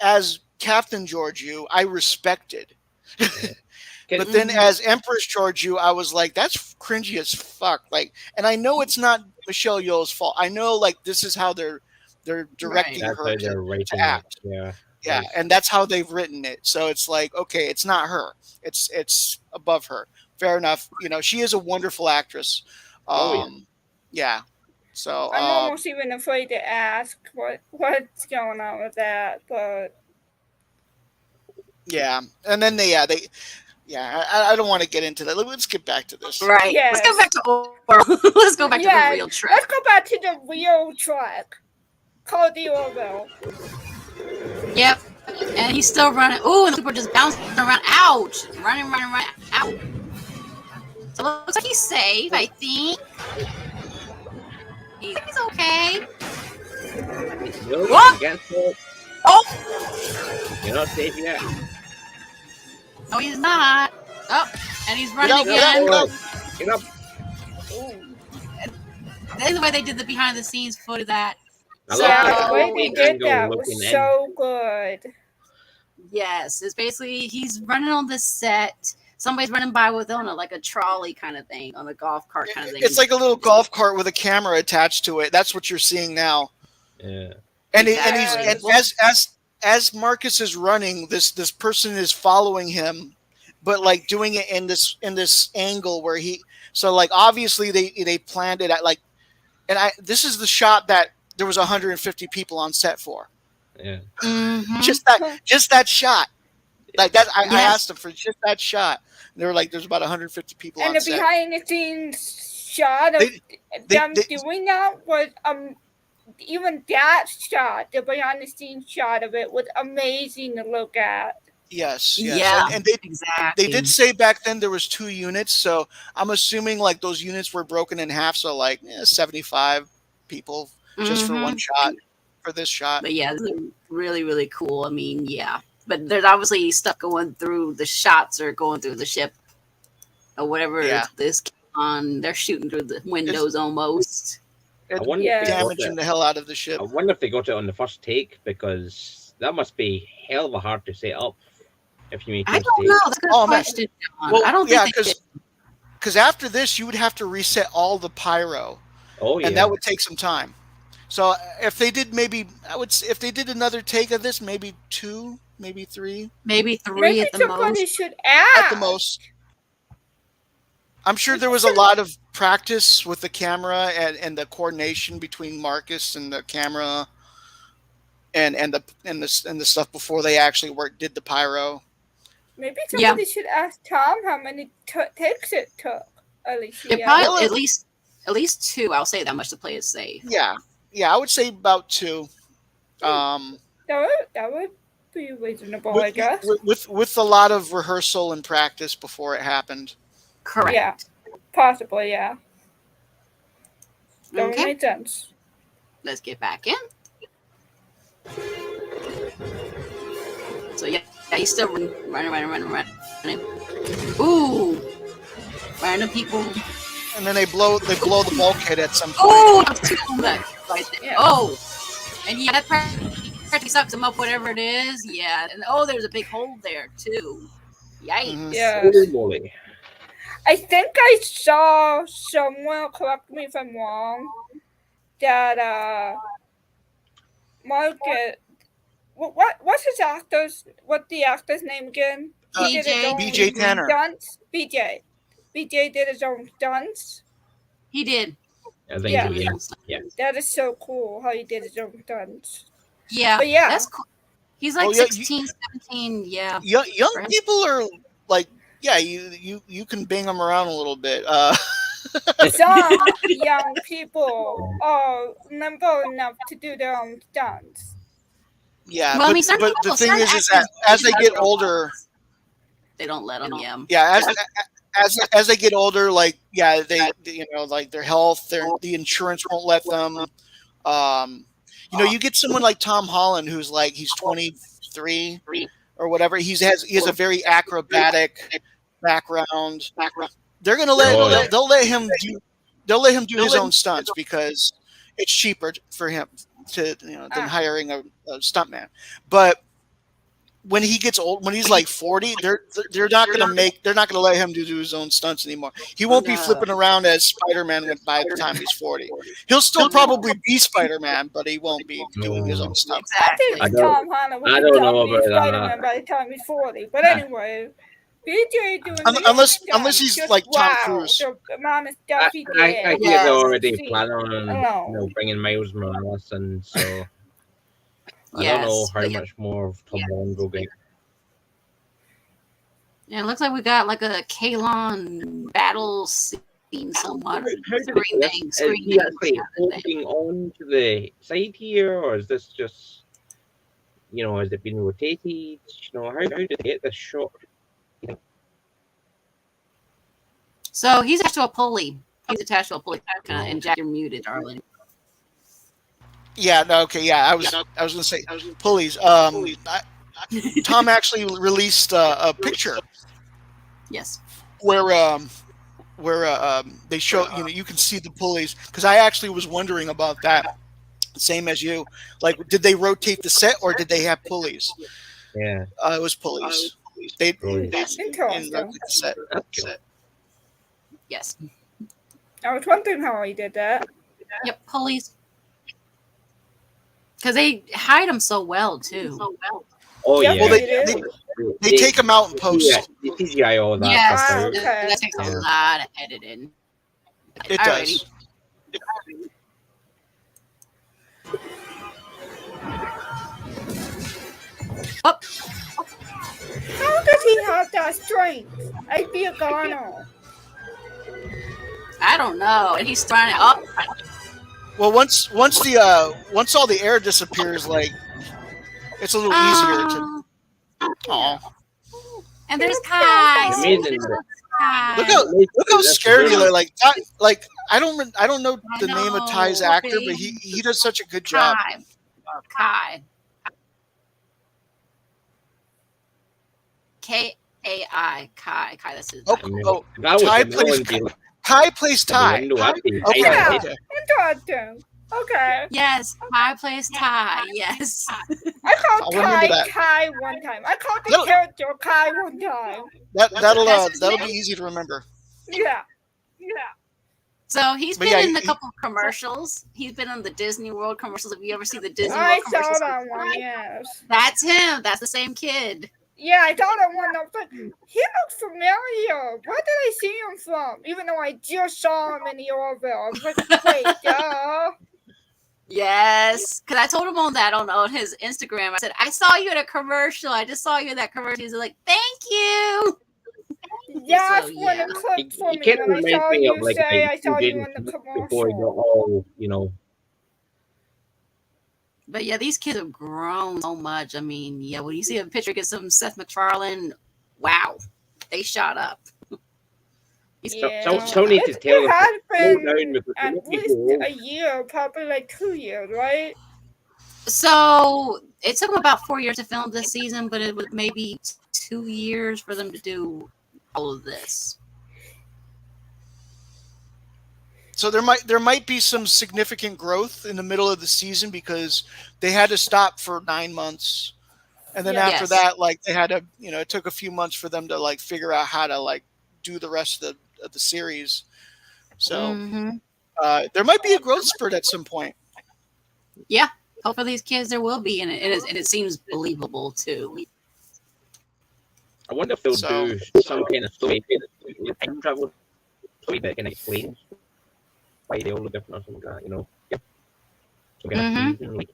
as Captain Georgiou, I respected. Yeah. But Can, then Mhm. as Empress Georgiou, I was like, that's cringy as fuck. Like, and I know it's not Michelle Yeoh's fault. I know like this is how they're Right. directing that's her how to they're writing it. act. Yeah. Yeah, That's and that's how they've written it. So it's like, okay, it's not her. It's above her. Fair enough. You know, she is a wonderful actress. oh yeah. Yeah. So I'm almost even afraid to ask what's going on with that, but yeah, and then they yeah. I don't want to get into that. Let's get back to this. Right. Let's go back yes, to Orville. Let's go back to the yes. real track. Let's go back to the real track called the Orville. Yep. And he's still running. Ooh, and the people just bouncing around. Ouch. Running, running, running. Ouch. So it looks like he's safe, I think. He's okay. No, What? you can't stop. Oh! You're not safe yet. No, he's not. Oh, and he's running Get up, again. get up, Get up. Ooh. That's the way they did the behind the scenes footage of that. I So- love Yeah, that the way they wide did angle that looking was in. so good. Yes, it's basically he's running on the set. Somebody's running by with on a like a trolley kind of thing, on a golf cart kind of thing. It's like a little golf cart with a camera attached to it. That's what you're seeing now. Yeah. And Exactly. and as Marcus is running, this person is following him, but like doing it in this angle where he. So like obviously they planned it at like, and this is the shot that there was 150 people on set for. Yeah. Mhm. Just that shot. Like that, I Yes. asked them for just that shot. And they were like, "There's about 150 people And on the set." behind the scenes shot of them doing that was even that shot, the behind the scenes shot of it was amazing to look at. Yes, Yeah. and Exactly. they did say back then there was 2 units, so I'm assuming like those units were broken in half, so like 75 people just for one Mhm. shot for this shot. But yeah, this is really, really cool. I mean, yeah. But there's obviously stuff going through the shots or going through the ship or whatever Yeah. this on. They're shooting through the windows almost. I It's wonder, Yeah. if they got damaging it. the hell out of the ship. I wonder if they got it on the first take because that must be hell of a hard to set up if you make I those don't takes. know. That's a good Oh, man. question, John. Well, I don't yeah, think they did. because after this you would have to reset all the pyro, Oh yeah. and that would take some time. So if they did if they did another take of this, maybe 2, maybe 3 Maybe three Maybe at the somebody most. should ask. at the most. I'm sure there was a lot of practice with the camera and the coordination between Marcus and the camera and the stuff before they actually did the pyro. Maybe Yeah. somebody should ask Tom how many takes it took. Alicia. It probably Well, at least two. I'll say that much to play it safe. Yeah, I would say about 2. Um, That would be reasonable, I guess. with a lot of rehearsal and practice before it happened. Correct. Yeah. Possibly, yeah. That would Okay. make sense. Let's get back in. So yeah, he's still running. Ooh, random people. And then they blow the bulkhead at some point. Oh, that's too much right there. Yeah. Oh, and yeah, that practically sucks him up, whatever it is. Yeah, and oh, there's a big hole there too. Yikes. Mhm. Yeah. Holy moly. I think I saw somewhere, correct me if I'm wrong, that Margaret, what's the actor's name again? He did his own BJ Tanner. stunts. BJ did his own stunts. He did. I think Yeah. so, yeah. Yeah. That is so cool how he did his own stunts. Yeah, But yeah. that's cool. He's like Oh, yeah, 16, 17. Yeah. Young Right. people are like, yeah, you can bang them around a little bit. Some young people are nimble enough to do their own stunts. Yeah, Well, I mean, but the thing is that as they get older, they don't let them. Yeah. yeah, as they get older, like yeah, they like their health, the insurance won't let them. You get someone like Tom Holland who's like he's 23 or whatever. He has a very acrobatic background. They're gonna they'll let him do his own stunts because it's cheaper for him to than hiring a stuntman. But when he gets old, when he's like 40, they're not gonna let him do his own stunts anymore. He won't be No. flipping around as Spider-Man by the time he's 40. He'll still probably be Spider-Man, but he won't be doing his own stuff. I Exactly. think Tom Holland I will don't be know Spider about Man by the time he's 40. But anyway, BJ doing the Unless he's just like Tom wow, Cruise. the amount of stuff he did. I hear Yes. they're already See, planning on alone. bringing Miles Morales, and so I don't know Yes. how But yeah, much more of Tom Holland will get. it looks like we got like a Kalon battle scene somewhat. How did it go? Is he actually holding on to the side here, or is this just, has it been rotated? How did they get this shot? So he's attached to a pulley. He's attached to a pulley. And Jack, you're muted, darling. Yeah, no, okay, yeah. I was gonna say pulleys. Tom actually released a picture Yes. where they show you can see the pulleys, because I actually was wondering about that, same as you. Like, did they rotate the set or did they have pulleys? Yeah, It was pulleys. They in Interesting. the set. that's cool. Yes. I was wondering how he did that. Yep. Pulleys. Because they hide them so well too. Oh Yeah, yeah. Well, they do. they take them out in post. Yeah, the CGI all that Yes. stuff out. Okay. That takes a Yeah. lot of editing. It Alrighty. does. Oh, How does he have that strength? I'd be a goner. I don't know. And he's trying to up. Well, once all the air disappears, like, it's a little easier to. Oh, And there's Kai. It's amazing that- Kai. look how scared he looked. Like that. Like, I don't know the I name of know, Ty's actor, but babe. he does such a good job. Kai. Kai. Kai. That's his Oh, name. oh, That was Ty the plays villain Ty plays the Ty. window at the Okay. Yeah. height. Interesting. Okay. Yes, Kai plays Ty. Yes. I called I'll remember Kai that. Kai one time. I called the No. character Kai one time. That'll That's his be name. easy to remember. Yeah. So he's But been yeah, in a he- couple commercials. He's been on the Disney World commercials. Have you ever seen the Disney I World saw commercials? that one, yes. That's him. That's the same kid. Yeah, I saw that one. I was like, he looks familiar. Where did I see him from? Even though I just saw him in the Orville. I was like, wait, duh. Yes, because I told him on his Instagram. I said, I saw you in a commercial. I just saw you in that commercial. He's like, thank you. That's So, when yeah. it clicked for He me. kind of When I saw reminds me you of like say, I two saw you Jaden in the Smith before he got commercial. all. But yeah, these kids have grown so much. I mean, yeah, when you see a picture of some Seth MacFarlane, wow, they shot up. So need to It tell them to has slow been down because at let me least go. a year, probably like 2 years, right? So it took them about 4 years to film this season, but it was maybe 2 years for them to do all of this. So there might be some significant growth in the middle of the season, because they had to stop for 9 months, and then Yeah. after Yes. that, like, they had to, it took a few months for them to like figure out how to like do the rest of the series. So Mhm. there might be a growth spurt at some point. Yeah, hopefully these kids there will be, and it seems believable too. I wonder if they'll So- do some kind of story with time travel story that can explain why they all look different or something like that, Some kind of reason, like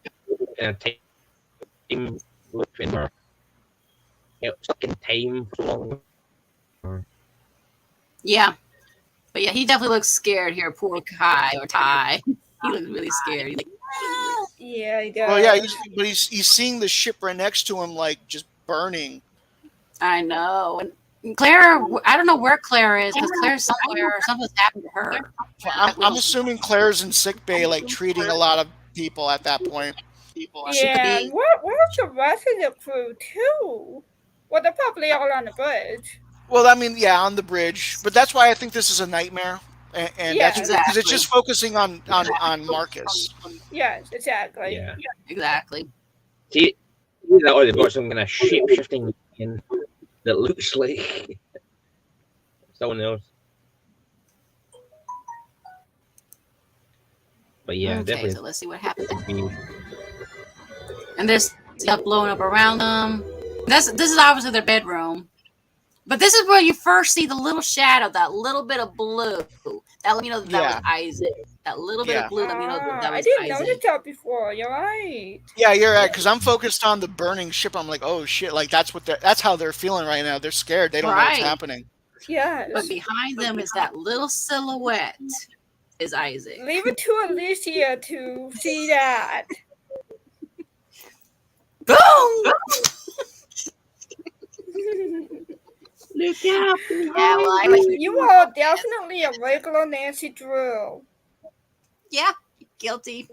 time loop in or stuck in time for long. Yeah, but yeah, he definitely looks scared here. Poor Kai or Ty, he looks really scared. He's like, "Ah." Yeah, he does. Well, yeah, he's seeing the ship right next to him, like, just burning. I know. And Claire, I don't know where Claire is, because Claire's somewhere or something's happened to her. I'm assuming Claire's in sick bay, like, treating a lot of people at that point. Yeah, and where's the rest of the crew, too? Well, they're probably all on the bridge. Well, I mean, yeah, on the bridge, but that's why I think this is a nightmare, and Yeah, that's because it's exactly. just focusing on Marcus. Yes, exactly. Yeah. Exactly. See, Either or they've got some kind of shape shifting that looks like someone else. But yeah, Okay, definitely. so let's see what happens. And there's stuff blowing up around them. This is obviously their bedroom. But this is where you first see the little shadow, that little bit of blue. That let me know that was Yeah. Isaac. That little bit Yeah. of blue let me know that I was didn't notice Isaac. that before. You're right. Yeah, you're right. Because I'm focused on the burning ship. I'm like, oh shit! Like that's how they're feeling right now. They're scared. They don't know what's Right. happening. Yes. But behind them is that little silhouette is Isaac. Leave it to Alicia to see that. Boom! Look out! Yeah, well, You are definitely a regular Nancy Drew. yeah, guilty.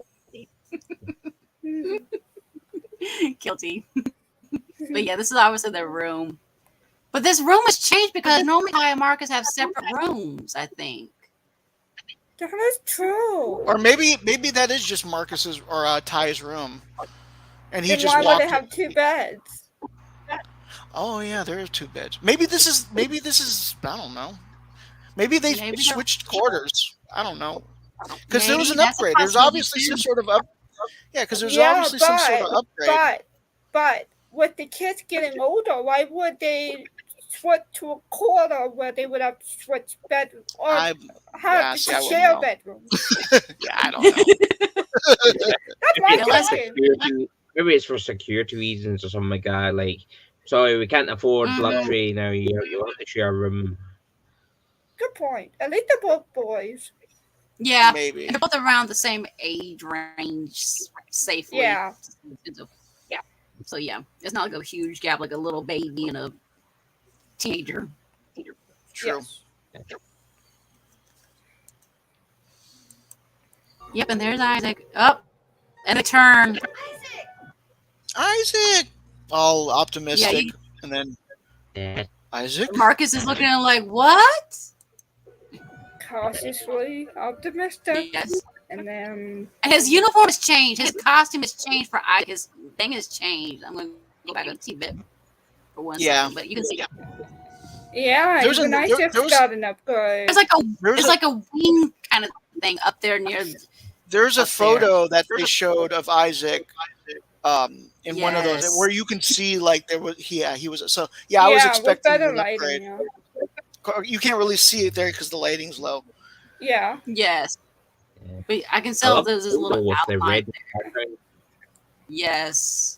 Guilty. But yeah, this is obviously their room. But this room has changed because normally Ty and Marcus have separate rooms, I think. That is true. Or maybe that is just Marcus's or Ty's room, and he Then just why would walked. they have two beds? Oh yeah, there are two beds. Maybe this is. I don't know. Maybe they Maybe switched quarters. I don't know. Because there was an Maybe that's a upgrade. There's possibility obviously too. some sort of up. Yeah, because there's Yeah, obviously some sort of upgrade. But with the kids getting older, why would they switch to a quarter where they would have switched bedrooms or have see, I to wouldn't share know. bedrooms? Yeah, I don't know. That's my Yeah, let's- thinking. Maybe it's for security reasons or something like that. Like, sorry, we can't afford luxury now. You have to share a room. Good point. At least they're both boys. Yeah, Maybe. they're both around the same age range safely. Yeah. Yeah. So yeah, it's not like a huge gap like a little baby and a teenager. True. Yes. Yep, and there's Isaac. Up, and they turn. Isaac, all optimistic, Yeah, and then Yeah. Isaac. Marcus is looking at him like, "What?" Cautiously optimistic. Yes. And then And his uniform has changed. His costume has changed for Isaac. His thing has changed. I'm going to go back on TV for one Yeah. second, but you can see yeah, There was even a- there- Isaac's there was- got an upgrade. it's like a There's it's a- like a wing kind of thing up there near. There's a up there. photo that they showed of Isaac in one of those Yes. where you can see like there was he was so I was with expecting better an upgrade. lighting. You can't really see it there because the lighting's low. Yeah. Yes, Yeah. but I can I tell love there's this the little with the outline. red background. Yes.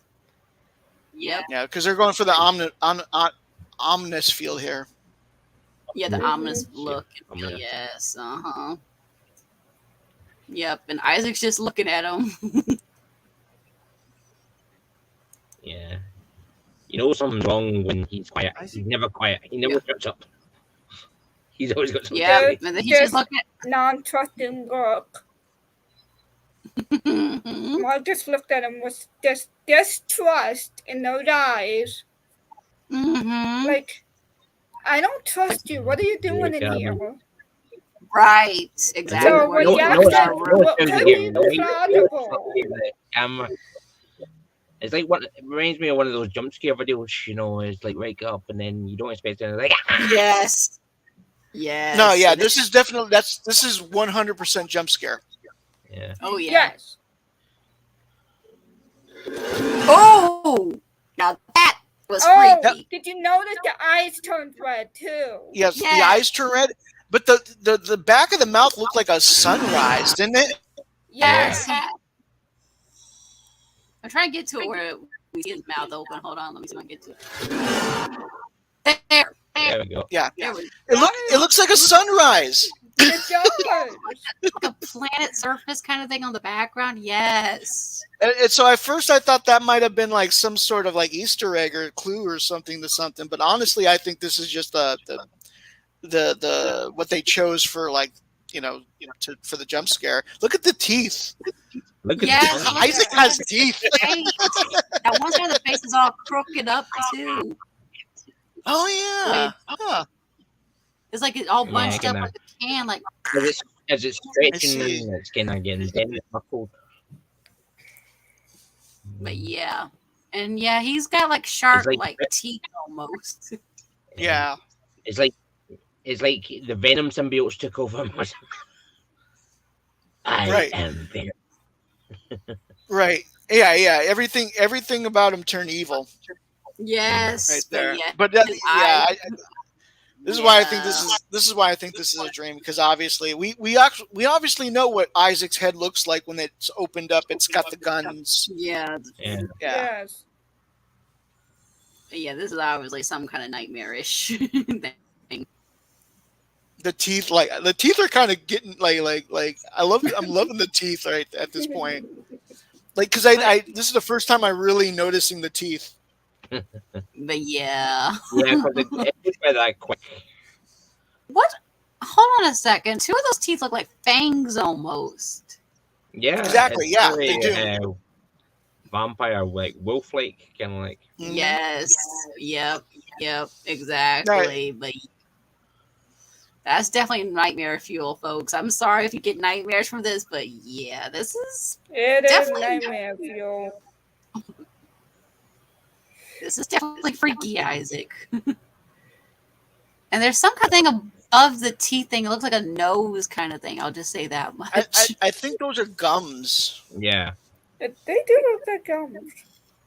Yep. Yeah, because they're going for the ominous feel here. Yeah, the Mhm. ominous look. Ominous. Yes. Yep. And Isaac's just looking at him. Yeah. You know something's wrong when he's quiet. He's never quiet. He never shuts up. He's always got something. Yeah. There's- And then he's there's- just looking Non-trusting look. at. Marcus looked at him with distrust in those eyes. Mm-hmm. Like, I don't trust you. What are you doing in Yeah, here? Right. Exactly. So Where when you Jack are. said, what sounds could weird. be plausible? It's like what it reminds me of one of those jump scare videos. You know, it's like wake up and then you don't expect it. Like Yes. Yes. No, yeah, And this is definitely this is 100% jump scare. yeah. Oh yeah. Yes. Oh. Now that was Oh, freaky. did you notice the eyes turned red too? Yes, Yes. the eyes turn red, but the back of the mouth looked like a sunrise, didn't it? Yes. I'm trying to get to it where we see his mouth open. Hold on, let me see if I can get to it. There. There we go. Yeah, There we it looks like a sunrise. The jumpers. like a planet surface kind of thing on the background. Yes. And so at first I thought that might have been like some sort of like Easter egg or clue or something to something, but honestly I think this is just the what they chose for like for the jump scare. Look at the teeth. Look at Yes. this. Isaac has teeth. Right. That one side of the face is all crooked up too. Oh yeah. Huh. It's like it's all Yeah, bunched I up can, like a can. Like As it's stretching, see. it's kind of getting bent, muffled. but yeah. And yeah, he's got like It's sharp like like teeth almost. Yeah. it's like the Venom symbiotes took over him. I Right. am Venom. Right. Yeah. Yeah. Everything about him turned evil right Yes, but there. yeah, But that, his yeah, eyes. this is why I think Yeah. this is why I think this is a dream because obviously we obviously know what Isaac's head looks like when it's opened up. It's got the guns. Yeah. Yeah. Yeah. Yes. Yeah, this is obviously some kind of nightmarish thing. The teeth are kind of getting I'm loving the teeth right at this point. Like because But I this is the first time I'm really noticing the teeth. but yeah. Yeah, because it goes by that quick. What? Hold on a second. Two of those teeth look like fangs almost. Yeah, Exactly. it's Yeah, very they do. vampire like wolf like kind of like. Mhm. Yes. Yep. Right. Exactly. But that's definitely nightmare fuel, folks. I'm sorry if you get nightmares from this, but yeah, this is It is definitely nightmare fuel. freaky, Isaac. And there's some kind of thing above the teeth thing. It looks like a nose kind of thing. I'll just say that much. I think those are gums. Yeah, They do look like gums.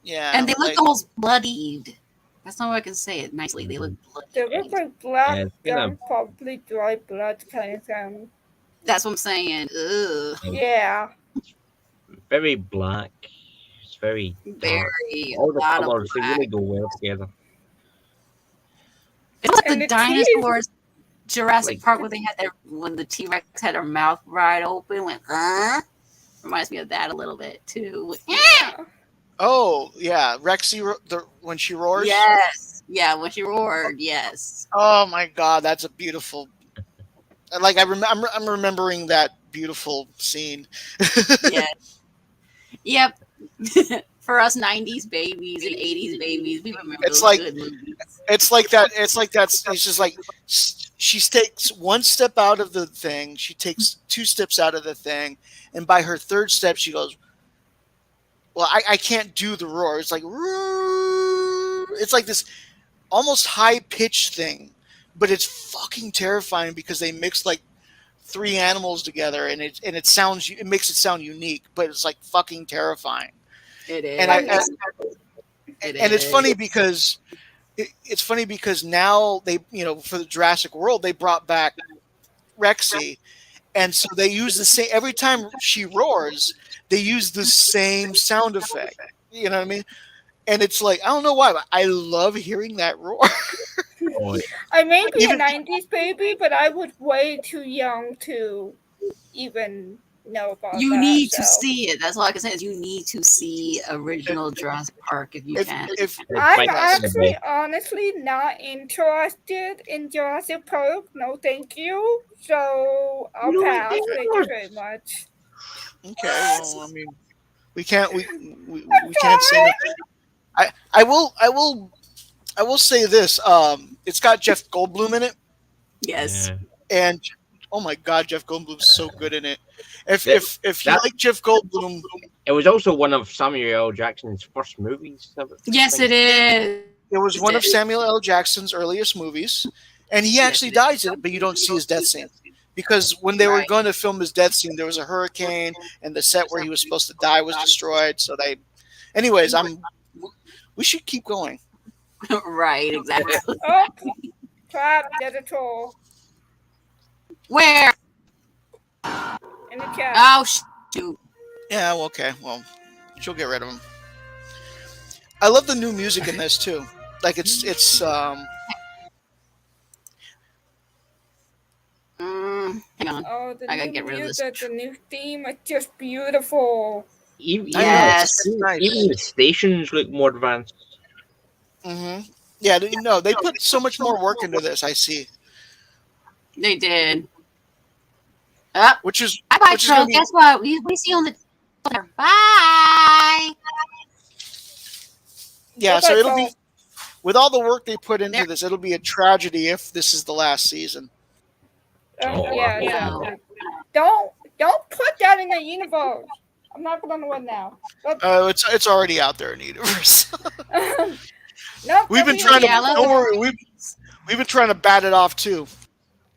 Yeah. And they look like, almost bloodied. That's not how I can say it nicely. They look They look bloodied. like black Yeah, it's kinda- gum, probably dry blood kind of thing. That's what I'm saying. Ugh. Yeah. very black. It's very dark. Very. All A the lot of colors they black. really go well together. It's like And the the teeth- dinosaurs, Jurassic Like- Park, where they had their when the T-Rex had her mouth wide open, went reminds me of that a little bit too. Yeah. oh yeah, Rexy when she roars. Yes, yeah, when she roared, yes, Oh my God, that's a beautiful. Like I'm remembering that beautiful scene. yes, yep. For us '90s babies and '80s babies, we remember It's those like- good movies. It's like that. It's like that's. It's just like she takes one step out of the thing. She takes two steps out of the thing, and by her third step, she goes, "Well, I can't do the roar." It's like it's like this almost high pitched thing, but it's fucking terrifying because they mix like three animals together, and it makes it sound unique, but it's like fucking terrifying. It is. And and it's is. funny because it's funny because now they for the Jurassic World they brought back Rexy, and so they use the same every time she roars they use the same sound effect. You know what I mean? And it's like I don't know why, but I love hearing that roar. Oh, yeah. I may be Even- a 90s baby, but I was way too young to even know about You that. need to so. see it. That's all I can say is you need to see original Jurassic Park if you can. if It's I'm like- actually honestly not interested in Jurassic Park. No, thank you. So I'll No, pass. thank Thank you. you very much. Okay, well, I mean, we can't say that. I will say this. It's got Jeff Goldblum in it, Yes. Yeah. and oh my God, Jeff Goldblum's so good in it. If That- if you that- like Jeff Goldblum, It was also one of Samuel L. Jackson's first movies. Yes, it is. it was one of Samuel L. Jackson's earliest movies, and he actually dies in it, but you don't see his death scene. Because when they were Right. going to film his death scene, there was a hurricane, and the set where he was supposed to die was destroyed. So they, anyways, we should keep going. Right, exactly. Oh, clap, get a toll Where? in the chat. Oh, shoot. Yeah, well, okay, well, she'll get rid of him. I love the new music in this too. Like it's Hang on. Oh, the I gotta new get rid of this. music, the new theme is just beautiful. Even, Yes. even the stations look more advanced. Yeah, they put so much more work into this. I see, They did. Up. which is Bye bye, which is Troll. gonna be- Guess what? We see you on the. Bye. yeah. Bye-bye, So it'll be Paul. with all the work they put into There- this, it'll be a tragedy if this is the last season. Oh, Yeah, yeah. exactly. Don't put that in the universe. I'm not gonna win now. But It's already out there in the universe. nope, We've been that's trying to. Yeah, I love Don't the worry, we've been trying to bat it off too.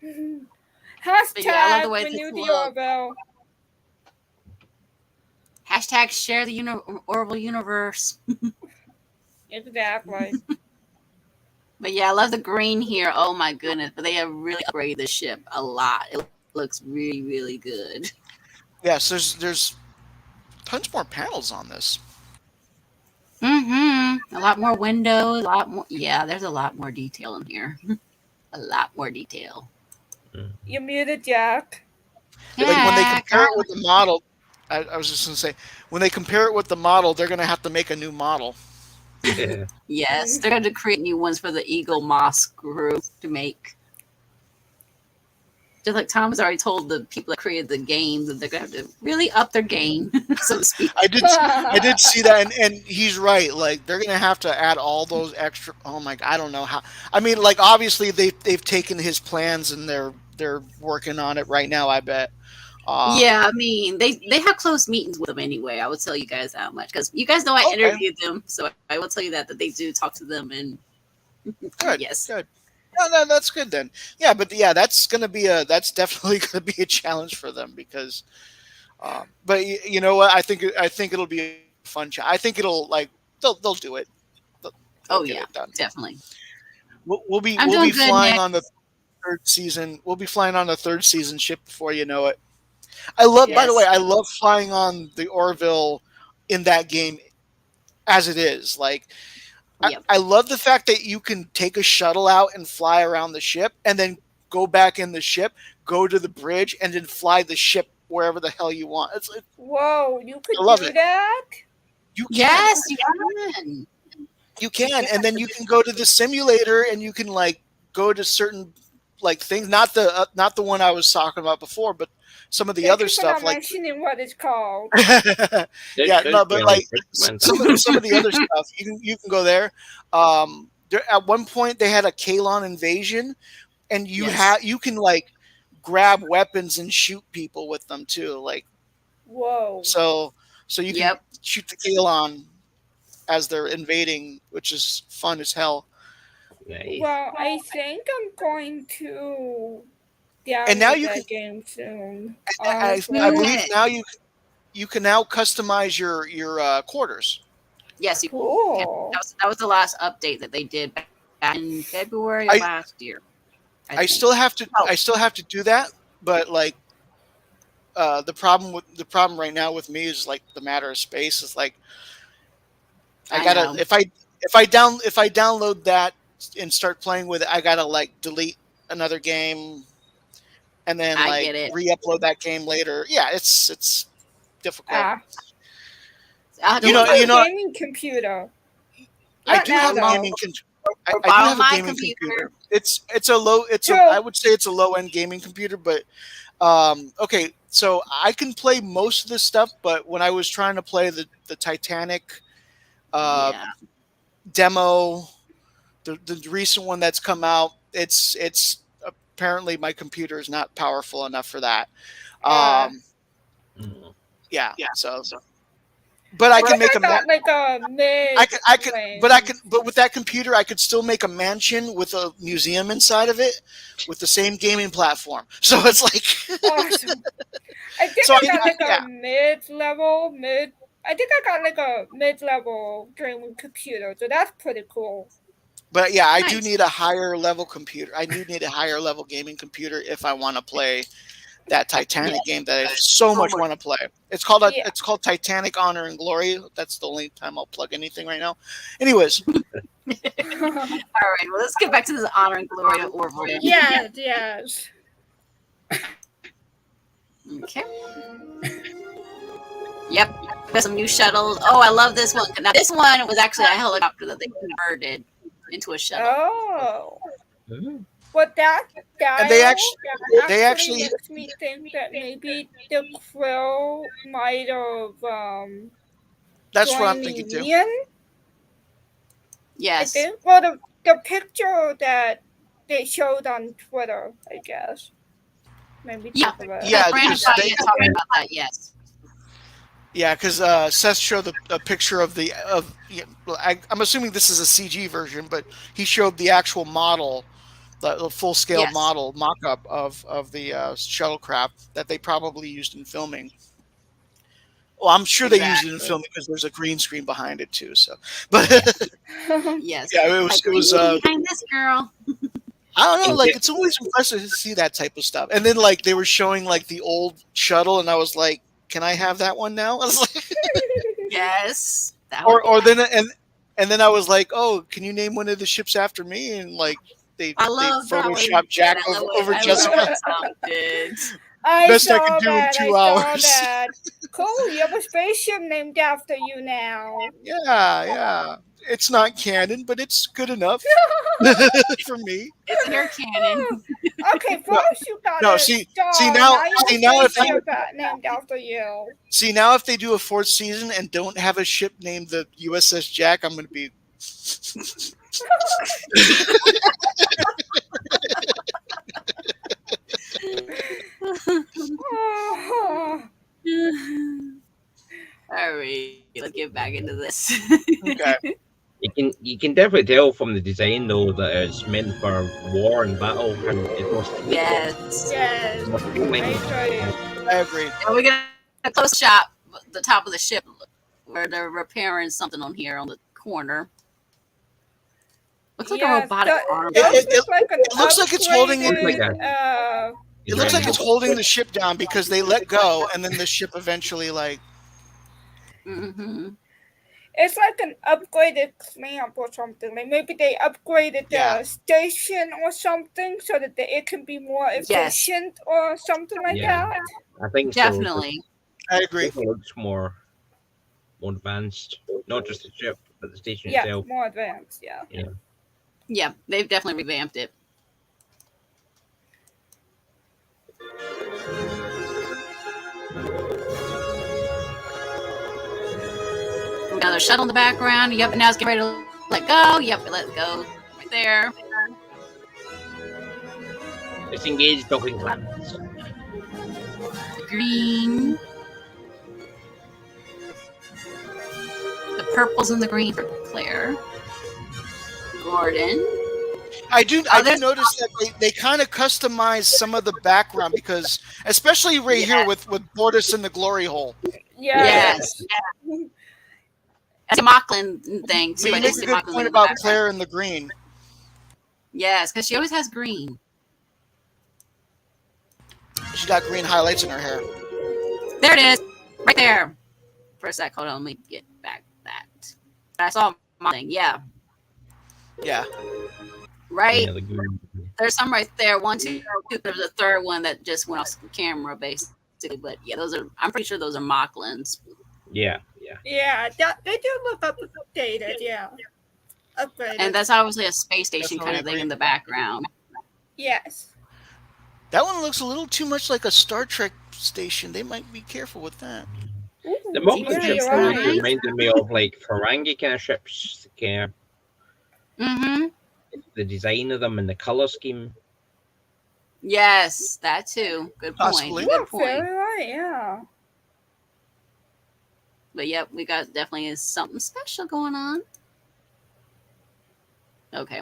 but yeah, I love the Hashtag way this renew the look. Orville. Hashtag share the Orville universe. Exactly. But yeah, I love the green here. Oh my goodness! But they have really upgraded the ship a lot. It looks really, really good. Yes, there's tons more panels on this. Mm-hmm. A lot more windows. A lot more. Yeah, there's a lot more detail in here. A lot more detail. You muted Jack. Like when they Yeah. compare it with the model, I was just gonna say when they compare it with the model, they're gonna have to make a new model. Yeah. Yes, they're going to create new ones for the Eagle Moss group to make. Just like Tom has already told the people that created the game that they're going to have to really up their game, so to speak. I did see that, and he's right. Like they're gonna have to add all those extra. Oh my! I don't know how. I mean, like obviously they've taken his plans and they're working on it right now. I bet. Yeah, I mean they have close meetings with them anyway. I will tell you guys that much because you guys know I Okay. interviewed them, so I will tell you that they do talk to them and Good. yes, Good. No, that's good then. Yeah, but yeah, that's definitely gonna be a challenge for them because. But you know what? I think it'll be a fun. I think it'll like they'll do it. They'll oh get yeah, it done. definitely. I'm We'll doing be good, flying Nick. on the third season. We'll be flying on the third season ship before you know it. I love. By the way, Yes, I love flying on the Orville in that game as it is. Like yep. I love the fact that you can take a shuttle out and fly around the ship, and then go back in the ship, go to the bridge, and then fly the ship wherever the hell you want. Whoa, you could I love do it. that? You can. Yes, you can. You can, and then you can go to the simulator, and you can like go to certain like things. Not the one I was talking about before, but some of the Thank other you for stuff not like. mentioning what it's called. Yeah, no, but like Man. some of the other stuff, you can go there. There at one point they had a Kalon invasion, and Yes. you can like grab weapons and shoot people with them too. Like Whoa. so you can Yep. shoot the Kalon as they're invading, which is fun as hell. Nice. Well, I think I'm going to And now download you can, that game soon. I Honestly. believe now you can now customize your quarters. Yes, you can. Cool. That was the last update that they did back in February of I last year. I I think. still have to Oh, I still have to do that, but like the problem right now with me is like the matter of space is like I I gotta know. if I download that and start playing with it, I gotta like delete another game and then I like get it. re-upload that game later. Yeah, it's difficult. Ah. I'll have to You You look know, have at you a it. know, gaming computer. I Not do now have a though. gaming Or I do borrow have a my gaming computer. computer. It's a low it's a True. I would say it's a low end gaming computer, but okay, so I can play most of this stuff, but when I was trying to play the Titanic uh, Yeah. demo, the recent one that's come out, it's apparently my computer is not powerful enough for that. Ah. Mm. Yeah, so but I I can think make I a got like a mid but with that computer I could still make a mansion with a museum inside of it with the same gaming platform. So it's like awesome. I think so I got like yeah. a mid. I think I got like a mid-level gaming computer, so that's pretty cool. But yeah, I do Nice. need a higher level computer. I do need a higher level gaming computer if I want to play that Yeah. Titanic game that I so much want to play. Yeah. It's called Titanic Honor and Glory. That's the only time I'll plug anything right now. Anyways, All right. Well, let's get back to this honor and glory of Orville. yes. Okay. Yep. Got some new shuttles. Oh, I love this one. Now, this one was actually a helicopter that they converted into a shuttle. Oh. Mm. But that and they actually actually makes me think that maybe the crew might have that's what I'm joined the thinking too. union. I Yes. think. Well, the picture that they showed on Twitter, I guess. Maybe Yeah. think of it. Yeah, Brandon because Body talking about that. Yes. Yeah, because Seth showed a picture of the of. Well, I'm assuming this is a CG version, but he showed the actual model, the full scale Yes, model mock up of the shuttlecraft that they probably used in filming. Well, I'm sure they used it in exactly. filming because there's a green screen behind it too. So, but Yeah. Yes. yeah, Like it green was. screen behind this girl. I don't know, And like it's always impressive to see that type of stuff. And then like they were showing like the old shuttle, and I was like, "Can I have that one now?" I was like, Yes. That would be or nice. then and then I was like, "Oh, can you name one of the ships after me?" And like I they love drawing. photoshopped Jack I love it. over I love Jessica. what sounded. I Best I could saw do in that. I two saw hours. that. Cool. You have a spaceship named after you now. Yeah, yeah. It's not canon, but it's good enough for me. It's in your canon. Okay, No, first you got no. a See star. now, Now you have see a now if spaceship named after you. see now if they do a fourth season and don't have a ship named the USS Jack, I'm gonna be. Oh, All right, let's get back into this. Okay. you can definitely tell from the design though that it's meant for war and battle, and it's more Yes. yes. more I thrilling. agree. I agree. And we're gonna close shop the top of the ship where they're repairing something on here on the corner. Looks like a Yes, robotic arm. It, those it, look it, like an it looks like it's holding it. Looks like upgraded. It looks like a it's holding the ship down because they let go, and then the ship eventually like. Mm-hmm. It's like an upgraded clamp or something. Like maybe they upgraded Yeah. the station or something so that it can be more Yes, efficient or something like Yeah, that. I think so. definitely. I agree. It looks more advanced, not just the ship, but the station Yeah, itself. more advanced. Yeah. Yeah. Yeah, they've definitely revamped it. Another shuttle in the background. Yep, and now it's getting ready to let go. Yep, let go. Right there. Disengage docking clamps. The green. The purples and the green for Claire. Gordon. I do there's- notice that they kind of customize some of the background because especially right here with Bortus in the glory hole. Yes. That's a Mocklin thing, But too. you I make did a see good Mocklin point in the about background. Claire in the green. Yes, because she always has green. She's got green highlights in her hair. There it is. Right there. For a sec. Hold on. Let me get back that. I saw my thing. Yeah. Yeah. Right. Yeah, the green. There's some right there. One, two. There's a third one that just went off camera, basically. But yeah, those are. I'm pretty sure those are Mocklins. Yeah. Yeah, they do look updated. Yeah. Upgraded. And that's obviously a space station Definitely kind of thing agree. in the background. yes. That one looks a little too much like a Star Trek station. They might be careful with that. Ooh, The Mocklin yeah, ships you're always right. reminded me of like Ferengi kind of ships. Mm-hmm. The design of them and the color scheme. Yes, that too. Good point. Possibly. You Good are point. very right. Yeah. But yep, we got definitely is something special going on. Okay.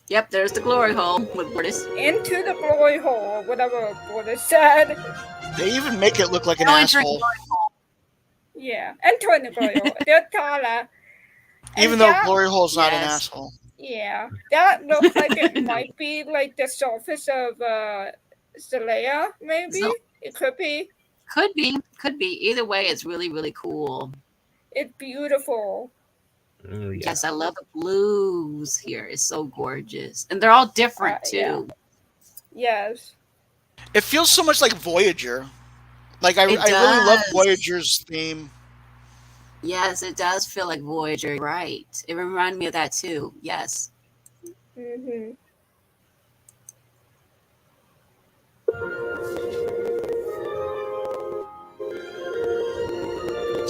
Yep, there's the glory hole with Bortis. Into the glory hole, whatever Buddha said. They even make it look like an No entering asshole. Yeah. Enter the glory hole. They're taller. Even And though that- Glory Hole's not an Yes. asshole. Yeah, that looks like it might be like the surface of Zelaya, maybe. So- It could be. Could be. Either way, it's really, really cool. It's beautiful. Oh, yeah. Yes, I love the blues here. It's so gorgeous. And they're all different Yeah. too. Yes. It feels so much like Voyager. Like I It really love does. Voyager's theme. Yes, it does feel like Voyager. Right. It reminded me of that too. Yes. Mm-hmm.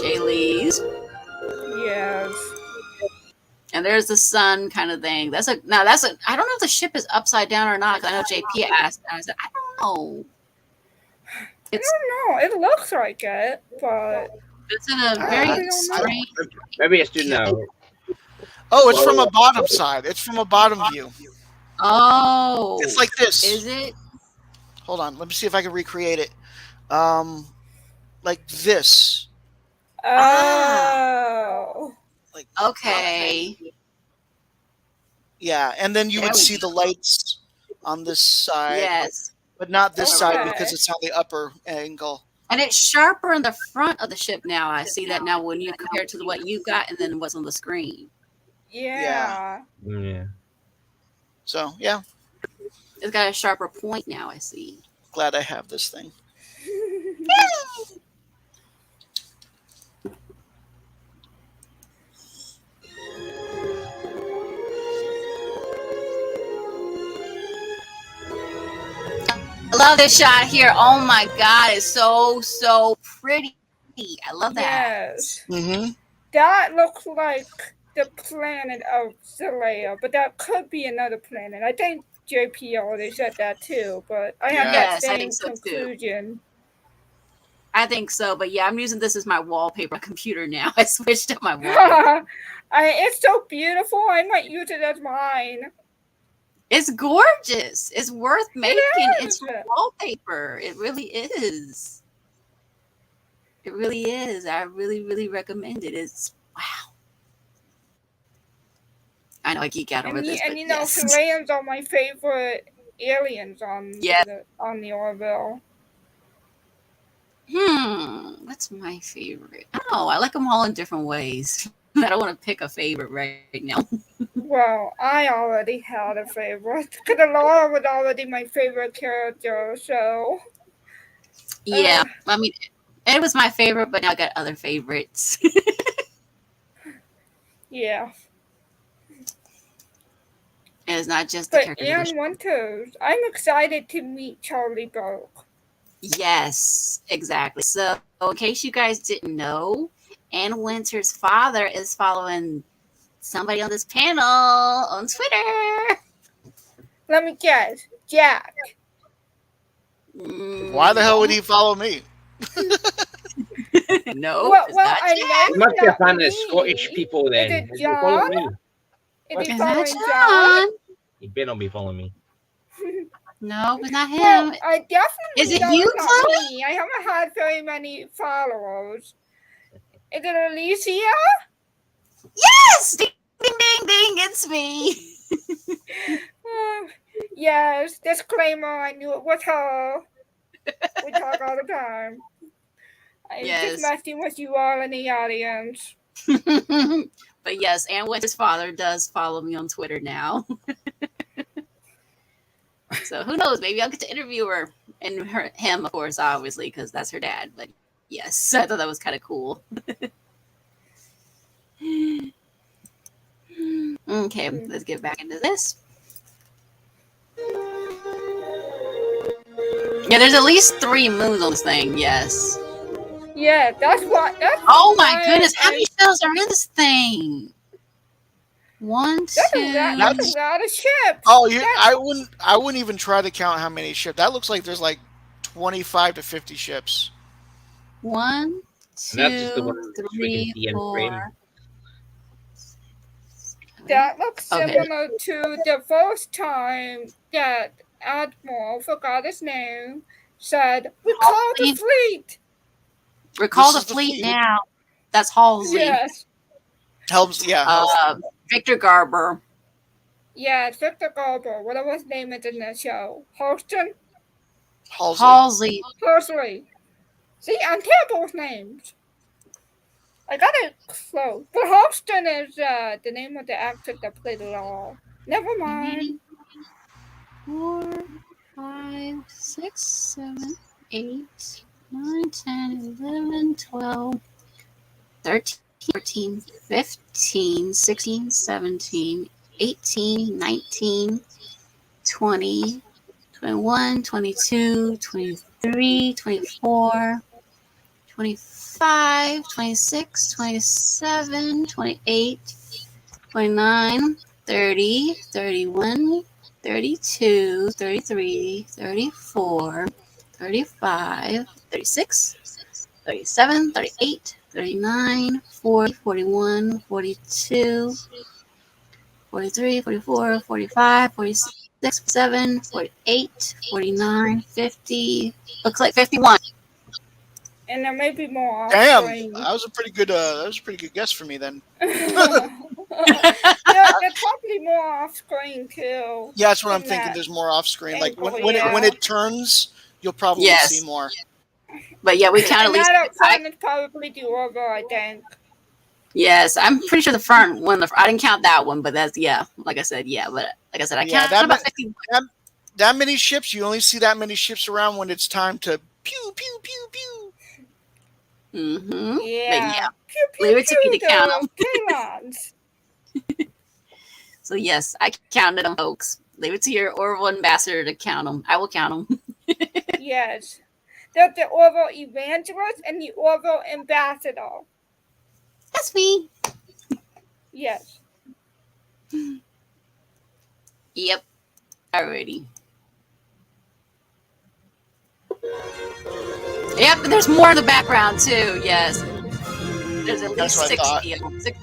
Jaylee's. Yes. And there's the sun kind of thing. I don't know if the ship is upside down or not. 'Cause I know JP asked. And I said, I don't know. I don't know. It looks like it, but It's in a I very really don't know. strange. Maybe it's doing now. Oh, it's from a bottom side. It's from a bottom view. Oh, It's like this. is it? Hold on. Let me see if I can recreate it. Like this. oh, Like Okay. yeah, and then you There would we see the lights on this side, Yes. but not this side Okay. because it's on the upper angle. And it's sharper in the front of the ship now. I see that now when you compare it to what you got and then what's on the screen. yeah. Yeah. So yeah, It's got a sharper point now, I see. glad I have this thing. I love this shot here. Oh my god, it's so pretty. I love that. Yes. Mm-hmm. That looks like the planet of Zelaya, but that could be another planet. I think JP already said that too, but I have that Yes, I same think so too. conclusion. I think so, but yeah, I'm using this as my wallpaper on my computer now. I switched up my wallpaper. It's so beautiful. I might use it as mine. It's gorgeous. It's worth making. It's is. your wallpaper. It really is. It really is. I really recommend it. It's wow. I know I geek out over this, but And you know, yes. Chileans are my favorite aliens on Yeah. the Orville. What's my favorite? Oh, I like them all in different ways. I don't want to pick a favorite right now. Well, I already had a favorite because Laura was already my favorite character. So Yeah, I mean, it was my favorite, but now I got other favorites. yeah. And it's not just the But character. Anne Winters, I'm excited to meet Charlie Burke. Yes, exactly. So, in case you guys didn't know, Ann Winter's father is following somebody on this panel on Twitter. Let me guess, Jack. Why the hell would he follow me? No, Well, it's not I Jack. know You must be a not fan me. of Scottish people then. Is it If you follow John? me, Is he Is following that John? you better not be following me. No, it's not him. Well, I definitely Is it know you, it's not Chloe? me. I haven't had very many followers. Is it Alicia? Yes! Ding, ding, ding, ding. It's me. Yes, disclaimer, I knew it was her. We talk all the time. I'm Yes. just messing with you all in the audience. But yes, Ann Winter's father does follow me on Twitter now. So who knows? Maybe I'll get to interview her and him, of course, obviously, because that's her dad. But yes, I thought that was kind of cool. Okay, let's get back into this. Yeah, there's at least 3 moons on this thing. Yes. Yeah, that's what. That's Oh my why goodness! How I- many shells are in this thing? 1, 2. That's a lot of ships. Oh, I wouldn't even try to count how many ships. That looks like there's like 25 to 50 ships. 1, And that's just the 2, one we can 3, see in frame. 4. That looks Okay. similar to the first time that Admiral, forgot his name, said, "Recall the fleet." Recall This the is the fleet fleet. now. That's Halsey. Yes, Helms, yeah. Victor Garber. yes, Victor Garber, whatever his name is in the show. Holston? Halsey. Horsley. See, I'm terrible with names. I got it close. But Holston is the name of the actor that played it all. Never mind. 4, 5, 6, 7, 8, 9, 10, 11, 12, 13, 14, 15, 16, 17, 18, 19, 20, 21, 22, 23, 24, 25, 26, 27, 28, 29, 30, 31, 32, 33, 34, 35, 36, 37, 38, 39, 40, 41, 42, 43, 44, 45, 46, 47, 48, 49, 50. Looks like 51. And there may be more off Damn, screen. that was a pretty good guess for me then. There's probably more off screen too. Yeah, that's what I'm From thinking. that There's more off screen. Like angle, when yeah. it turns, you'll probably see Yes. more. But yeah, we count at And least. that up front is probably the Orville, I think. Yes, I'm pretty sure the front one. I didn't count that one, but that's yeah. Like I said, yeah. But like I said, I Yeah, counted about 50. that many ships. You only see that many ships around when it's time to pew pew pew pew. Mm-hmm. But Yeah. yeah, Pew pew leave it to me pew to count them. the Kalons. So yes, I counted them, folks. Leave it to your Orville ambassador to count them. I will count them. Yes. There's the Orville evangelist and the Orville ambassador. That's me. Yes. Yep. Alrighty. Yep, and there's more in the background too. Yes. There's at That's least what I thought. 60 of them.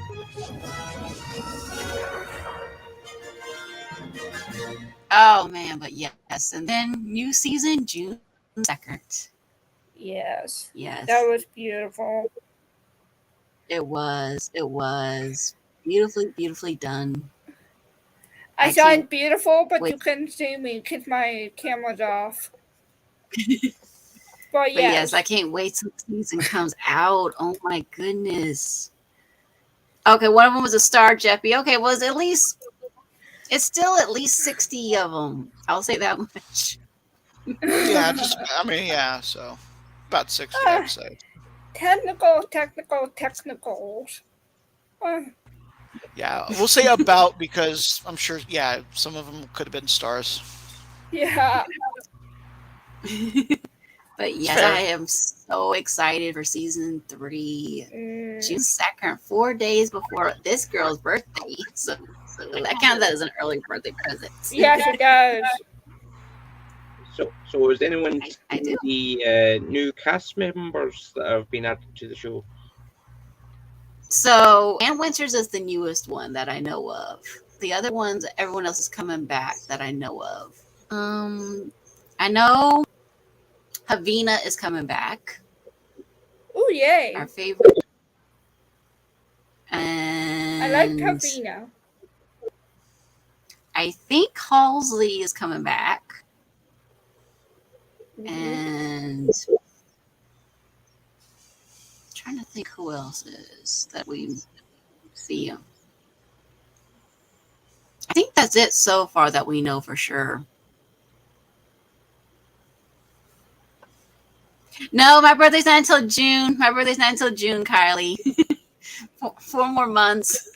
Oh man, but yes. And then new season, June 2nd. Yes. Yes. That was beautiful. It was. It was beautifully, beautifully done. I I sound can't beautiful, but wait. you couldn't see me because my camera's off. But But yes. yes, I can't wait till the season comes out. Oh my goodness. Okay, one of them was a star, Jeppy. Okay, well, it's still at least 60 of them. I'll say that much. Yeah, so about 60, I'd say. Technicals. Yeah, we'll say about because I'm sure. Yeah, some of them could have been stars. Yeah. But yes, Fair. I am so excited for season 3. Mm. June 2nd, 4 days before this girl's birthday. So that counts as an early birthday present. Yes, it does. So has anyone I seen do. the new cast members that have been added to the show? So Ann Winters is the newest one that I know of. The other ones, everyone else is coming back that I know of. I know Havina is coming back. Oh, yay. Our favorite. And I like Havina. I think Halsey is coming back. Mhm. And I'm trying to think who else is that we see. I think that's it so far that we know for sure. No, my birthday's not until June. My birthday's not until June, Kylie. 4 more months.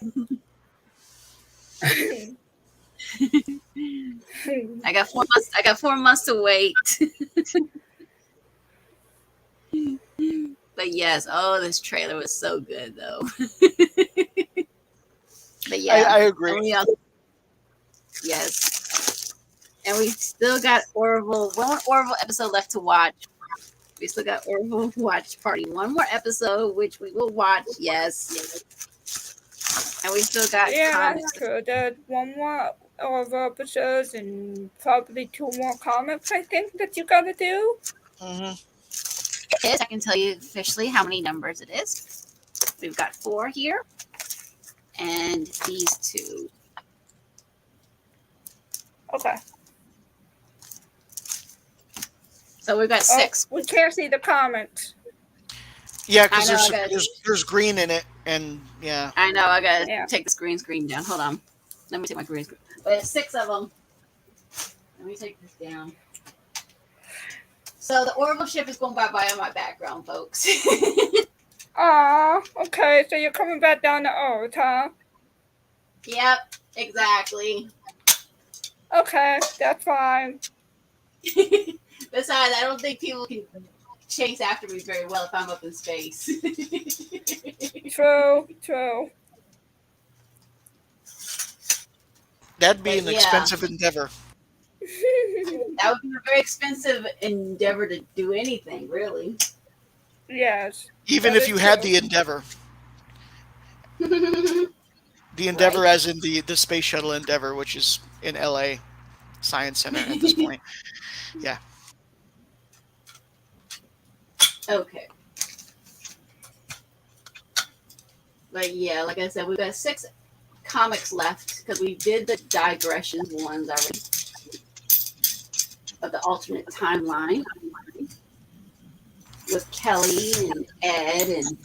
I got 4 months. I got 4 months to wait. But yes, oh, this trailer was so good though. But yeah, I agree. Yes, and we still got Orville. One Orville episode left to watch. We still got Orville Watch Party. One more episode, which we will watch. Yes, and we still got Yeah, comics. that's true. There's one more of episodes and probably 2 more comics, I think, that you gotta do. Hmm. I can tell you officially how many numbers it is. We've got 4 here, and these 2. Okay. So we've got 6. We can't see the comics. Yeah, because I know, there's green in it, and yeah. I know. I gotta Yeah. take this green screen down. Hold on. Let me take my green screen. But it's 6 of them. Let me take this down. So the Orville ship is going bye-bye on my background, folks. Aw, okay, so you're coming back down to Earth, huh? Yep, exactly. Okay, that's fine. Besides, I don't think people can chase after me very well if I'm up in space. True. That'd be But an yeah, expensive endeavor, that would be a very expensive endeavor to do anything, really. Yes, even that if is you had true. the endeavor. The Right. endeavor, as in the space shuttle endeavor, which is in L.A. Science Center at this point. Yeah. Okay. But yeah, like I said, we've got 6 comics left because we did the digressions ones already of the alternate timeline with Kelly and Ed and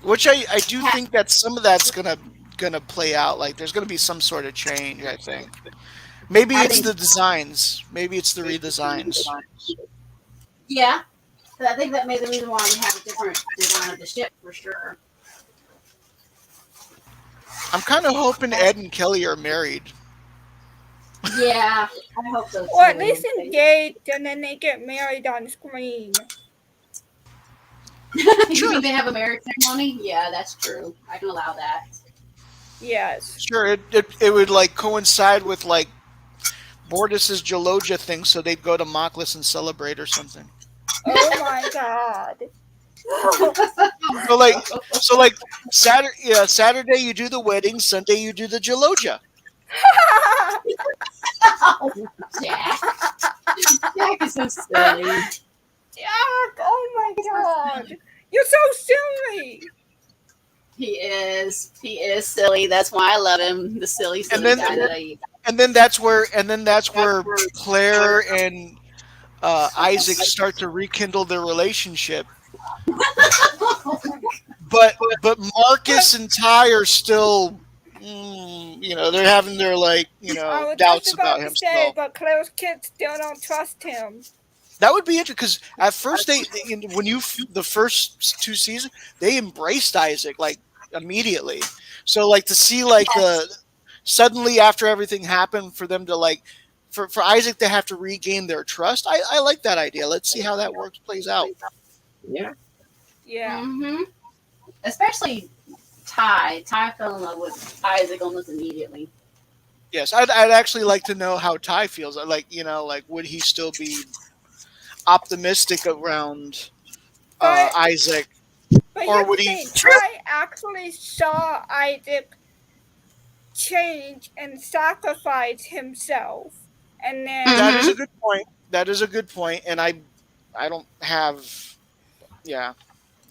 Which I do Pat. think that some of that's gonna play out. Like there's gonna be some sort of change. I think maybe I it's think, the designs. Maybe it's the redesigns. yeah, 'cause I think that may be the reason why we have a different design of the ship for sure. I'm kind of hoping Ed and Kelly are married. Yeah, I hope so Or at least too. engaged and then they get married on screen. You Sure, mean they have a marriage ceremony? Yeah, that's true. I can allow that. Yes. sure. It would like coincide with like Bordis's Gelogia thing, so they'd go to Mockless and celebrate or something. Oh my god. So like, so like Saturday you do the wedding, Sunday you do the Gelogia. Oh, Jack. Jack is so silly. Jack, oh my god. You're so silly. He is. He is silly. That's why I love him. The silly, And silly then guy that I and then that's where Claire and Isaac start to rekindle their relationship. But Marcus But and Ty are still, they're having their like, I was just doubts about about to him say, still. but Claire's kids still don't trust him. That would be interesting because at first when the first 2 seasons they embraced Isaac like immediately. So like to see like the yes. suddenly after everything happened for them to like for Isaac to have to regain their trust. I like that idea. Let's see how that works plays out. Yeah. Yeah. Mm-hmm. Especially Ty. Ty fell in love with Isaac almost immediately. Yes, I'd actually like to know how Ty feels. Like like would he still be optimistic around But Isaac, but or here's would the he? thing, Ty actually saw Isaac change and sacrifice himself. And That is then Mm-hmm. a good point. That is a good point, and I don't have yeah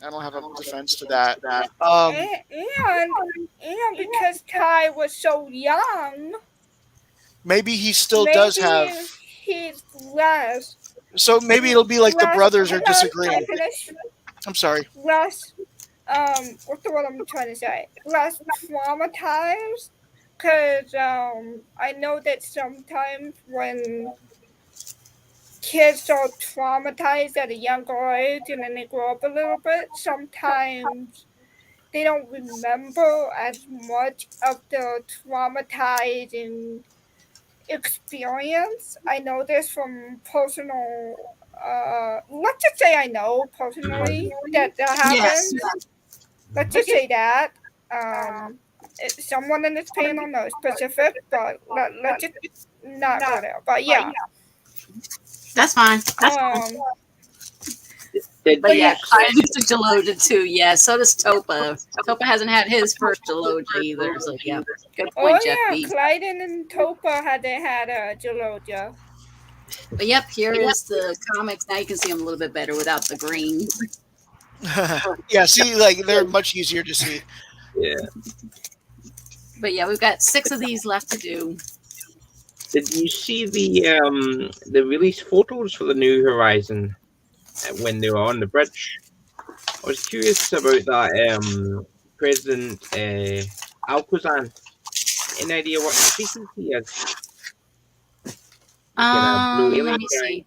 I don't have a defense to that. Um, and and, and because Ty was so young, maybe he still does maybe have. he's less So maybe it'll be like the less brothers are hang on, can I disagreeing. finish? I'm sorry. Less what's the word I'm trying to say? Less traumatized. Cause I know that sometimes when kids are traumatized at a younger age and then they grow up a little bit, sometimes they don't remember as much of the traumatizing experience. I know this from personal let's just say I know personally that Yes. happens. Let's just say that. Someone in this panel knows specific, but let's just not go there. But yeah. That's fine. Um Did But but you yeah, yeah, see? Clyde is a Geloja too. Yeah, so does Topa. Topa hasn't had his first Geloja either. So yeah, good oh point, Jeff yeah, B. Clyden and Topa had a Geloja. But yep, here is the comics. Now you can see them a little bit better without the green. Yeah, see, like they're much easier to see. Yeah. But yeah, we've got 6 of these left to do. Did you see the release photos for the New Horizon when they were on the bridge? I was curious about that. President Alcazan. Any idea what species he is? Like in a blue Let alien me guy. see.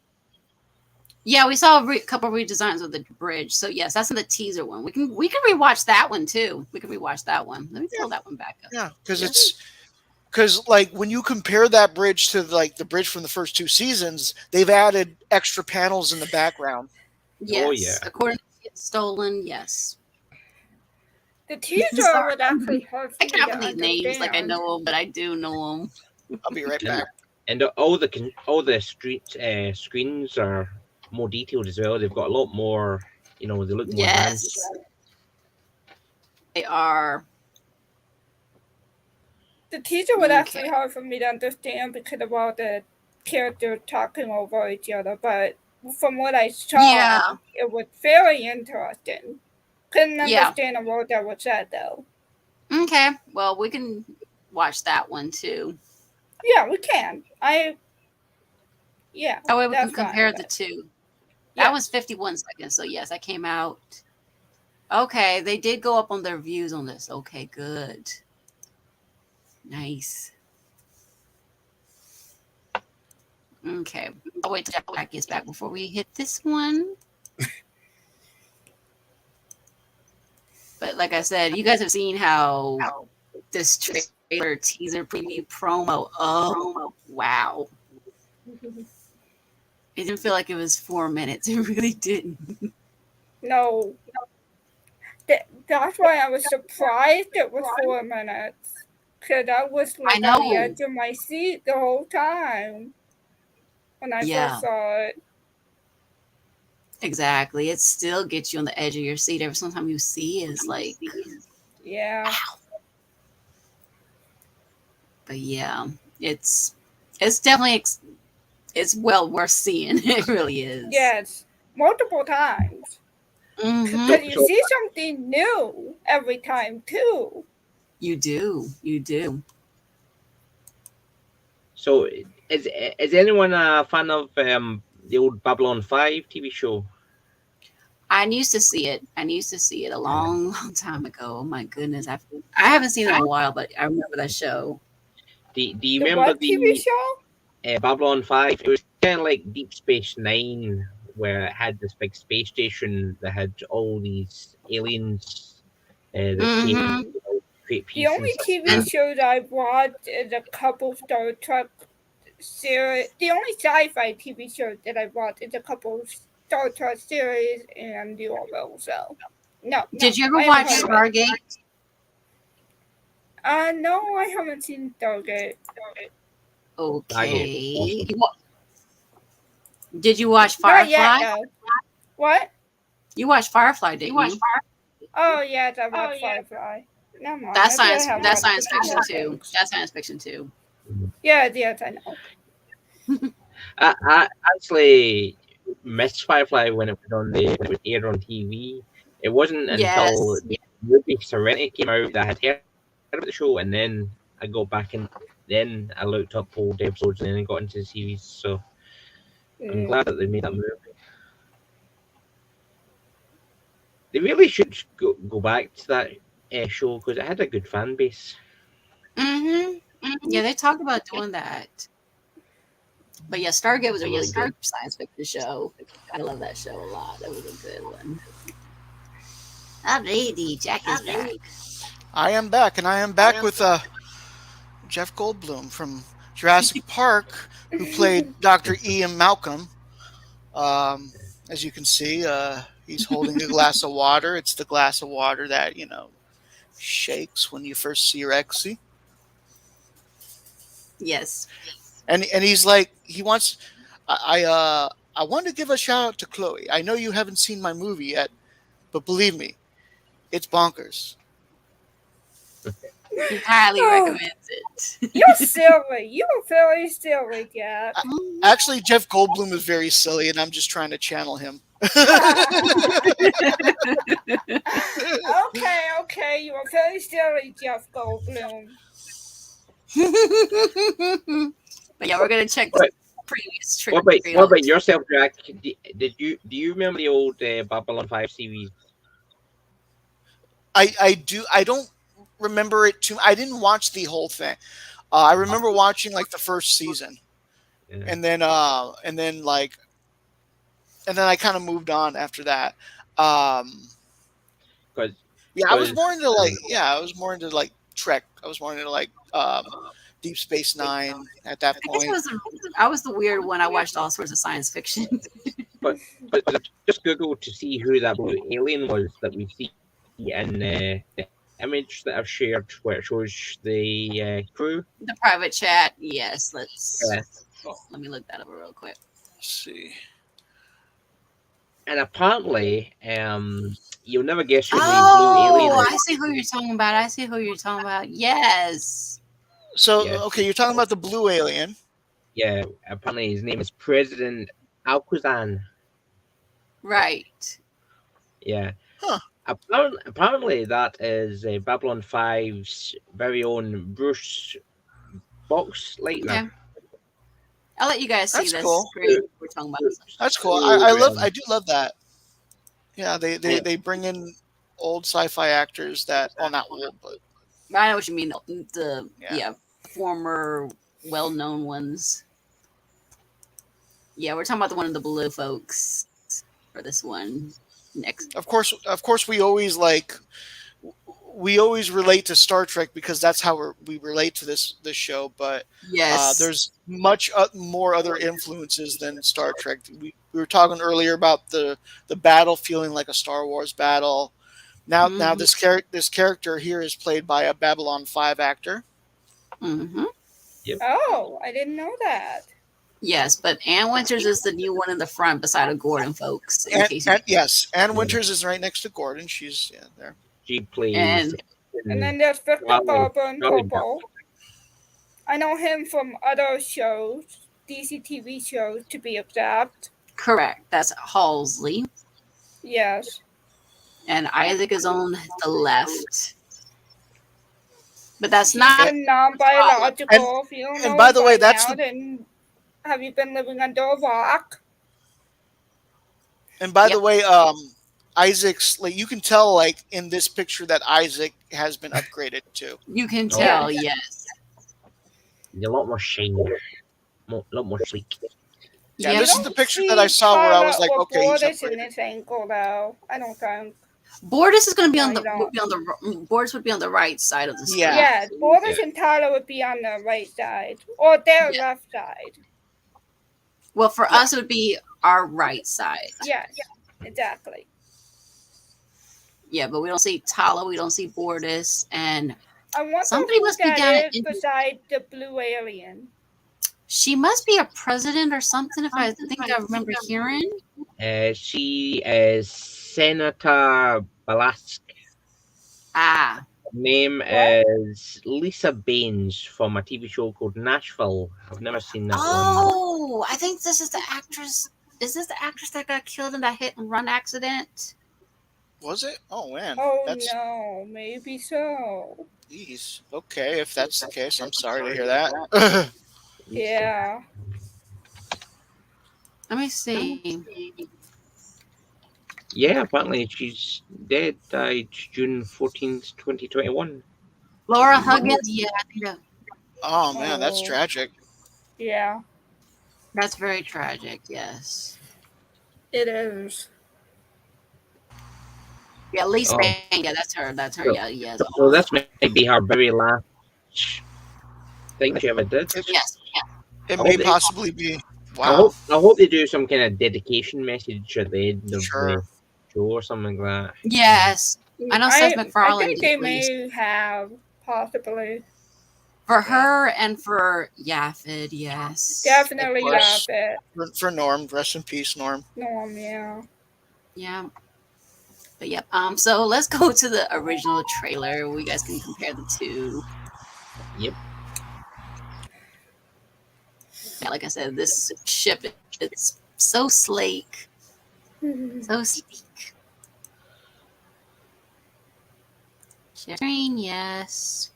Yeah, we saw a couple redesigns of the bridge. So yes, that's in the teaser one. We can rewatch that one too. We can rewatch that one. Let me Yeah, pull that one back up. yeah, because Yeah. like when you compare that bridge to like the bridge from the first 2 seasons, they've added extra panels in the background. Oh Yes, yeah. according to Get Stolen, yes. The teaser Sorry. would actually hard for I me can't to from these names like I understand. know them, but I do know them. I'll be right And back. and all the street screens are more detailed as well. They've got a lot more. You know, they look more advanced. Yes, they are. The teaser would Okay. actually hard for me to understand because of all the characters talking over each other, but from what I saw, Yeah. it was very interesting. Couldn't Yeah. understand a word that was said though. Okay. Well, we can watch that one too. Yeah, we can. Yeah, That way we can that's fine compare with the it. two. Yeah. That was 51 seconds. So yes, that came out. Okay, they did go up on their views on this. Okay, good. Nice. Okay. I'll wait till Jack gets back before we hit this one. But like I said, you guys have seen how this trailer, teaser, preview, promo. Oh, wow. It didn't feel like it was 4 minutes. It really didn't. No. That's why I was surprised it was 4 minutes. Because I was like I on the know. edge of my seat the whole time when I Yeah. first saw it. Exactly. It still gets you on the edge of your seat every single time you see it. It's like, Yeah. but yeah, it's definitely it's well worth seeing. It really is. Yes. Multiple times. Mhm. Because you see something new every time too. You do. You do. So, is anyone a fan of the old Babylon 5 TV show? I used to see it. I used to see it a long, long time ago. Oh my goodness. I haven't seen it in a while, but I remember that show. Do you The remember what TV show? Babylon 5? It was kind of like Deep Space Nine, where it had this big space station that had all these aliens that came Mhm. to create The peace only and stuff. TV shows I've watched is a couple Star Trek series. The only sci-fi TV shows that I've watched is a couple Star Trek series and the Orville. So, no. Did you ever I watch haven't heard of it. Stargate? No, I haven't seen Stargate. Okay. Awesome. Did you watch Not yet, Firefly? though. What? You watched Firefly, didn't you? Oh, yes, I watched Firefly. Never mind. That's maybe I science. have That's watched science some fiction other too. things. That's science fiction too. Yes, I know. I actually missed Firefly when it was when it was aired on TV. It wasn't until Yes. the movie Serenity came out that I had heard about the show, and then I go back and then I looked up old episodes and then I got into the series. So I'm glad that they made that movie. They really should go back to that show because it had a good fan base. Mhm. Yeah, they talked about doing that. But yeah, Stargate was a really good science fiction show. I love that show a lot. That was a good one. Alrighty, Jack is back. I am back, and I am back with Jeff Goldblum from Jurassic Park, who played Dr. Ian Malcolm. As you can see, he's holding a glass of water. It's the glass of water that, shakes when you first see Rexy. Yes. And he's like, he wants, I want to give a shout out to Chloe. I know you haven't seen my movie yet, but believe me, it's bonkers. He highly recommends it. You're silly. You're very silly, Jack. Actually, Jeff Goldblum is very silly, and I'm just trying to channel him. Okay. You are very silly, Jeff Goldblum. But yeah, we're gonna check the previous trailer. What about yourself, Jack? Do you remember the old Babylon 5 series? I do. I don't remember it too. I didn't watch the whole thing. I remember watching like the first season, and then I kind of moved on after that. I was more into like Trek. I was more into like Deep Space Nine at that point. I was the weird one. I watched all sorts of science fiction. but just Google to see who that blue alien was that we see in image that I've shared where it shows the crew. The private chat. Yes. Let's. Yeah. Let me look that up real quick. Let's see. And apparently, you'll never guess who the blue alien Oh, is. I see who you're talking about. I see who you're talking about. Yes. So, Yeah. okay, you're talking about the blue alien. Yeah, apparently his name is President Alcazan. Right. Yeah. Huh. Apparently that is Babylon 5's very own Bruce Boxleitner. Okay. I'll let you guys see That's this. cool. Great. We're talking about this. That's cool. So, I do love that. Yeah, they bring in old sci-fi actors that, well, not old, but I know what you mean. The Yeah. former well-known ones. Yeah, we're talking about the one of the blue folks for this one next. of course, we always relate to Star Trek because that's how we relate to this show. But Yes. there's much more other influences than Star Trek. We were talking earlier about the battle feeling like a Star Wars battle. Now Mhm. this character here is played by a Babylon 5 actor. Mm-hmm. Oh, I didn't know that. Yes, but Ann Winters is the new one in the front beside of Gordon, folks. In case you Yes, Ann Winters is right next to Gordon. She's there. she plays. And then there's Victor Wow. Barber and Charlie Popo. I know him from other shows, DC TV shows, to be exact. correct. That's Halsey. Yes. And Isaac is on the left. But that's He's not a non-biological. If you don't and know by the way, by that's now, then have you been living under a rock? And by Yep. the way, Isaac's you can tell in this picture that Isaac has been upgraded too. you can tell, yes. He's a lot more shiny, a lot more sleek. Yeah, Yeah. this is the picture that I saw where I was like, okay, he's Borders in upgraded. this angle, though. I don't think. Borders is going to be No, on the you don't. would be on the Borders would be on the right side of the screen. Yeah. Yeah, Borders and Tyler would be on the right side or their Yeah. left side. Well, for us, it would be our right side. Yes, exactly. Yeah, but we don't see Tala, we don't see Borders, and I wonder Somebody who must be that down is in- beside the blue alien. she must be a president or something. If I think I remember hearing. She is Senator Balask. Ah, Her name is Lisa Baines from a TV show called Nashville. I've never seen that one. oh, I think this is the actress. Is this the actress that got killed in that hit and run accident? Was it? Oh man. Oh That's no, maybe so. geez. Okay, if that's the case, I'm sorry to hear that. Yeah. Let me see. Yeah, apparently she's dead. Died June 14th, 2021. Laura Huggins. Yeah, I think Oh man, that's Oh. tragic. Yeah, that's very tragic. Yes. it is. Yeah, Lisa Oh. Bain. Yeah, that's her. That's her. So- Yeah, yes. So this might be her very last thing she ever did. Yes. Yeah. It Oh, may they- possibly be. I Wow. hope they do some kind of dedication message at the end of Sure. the show or something like that. Yes. I know Seth MacFarlane I think they did release- may have, possibly. For her and for Yafid, yes. Definitely Of have course. it. For Norm, rest in peace, Norm. Norm, yeah. Yeah. But yep. So let's go to the original trailer. You guys can compare the two. Yep. Yeah, like I said, this ship it's so sleek. So sleek. Sharing, yes.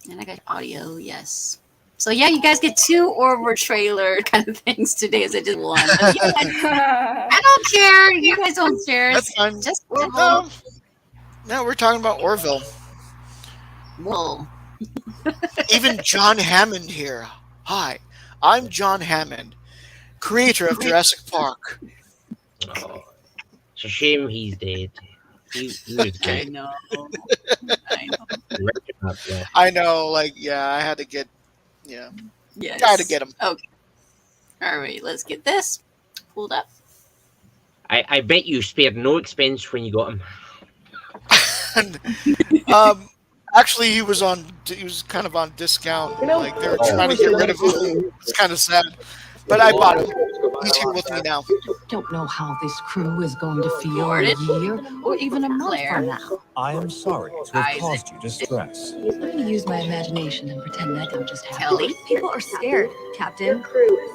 And I got audio, yes. So yeah, you guys get two Orville trailer kind of things today as I did one. But yeah, I don't care. You guys don't share. That's fine. Just No, we're talking about Orville. well. Even John Hammond here. Hi, I'm John Hammond, creator of Jurassic Park. Oh, it's a shame he's dead. He was I great. know. I know. Yeah. I know, I had to get, Yes. gotta get him. Okay. All right, let's get this pulled up. I bet you spared no expense when you got him. And actually, he was kind of on discount. Like they were trying to get rid of him. It's kind of sad, but I bought him. He's here with me now. Don't know how this crew is going to feel a year or even a month from now. I am sorry to have caused you distress. I'm going to use my imagination and pretend that don't just happen. Kelly. People are scared, Captain.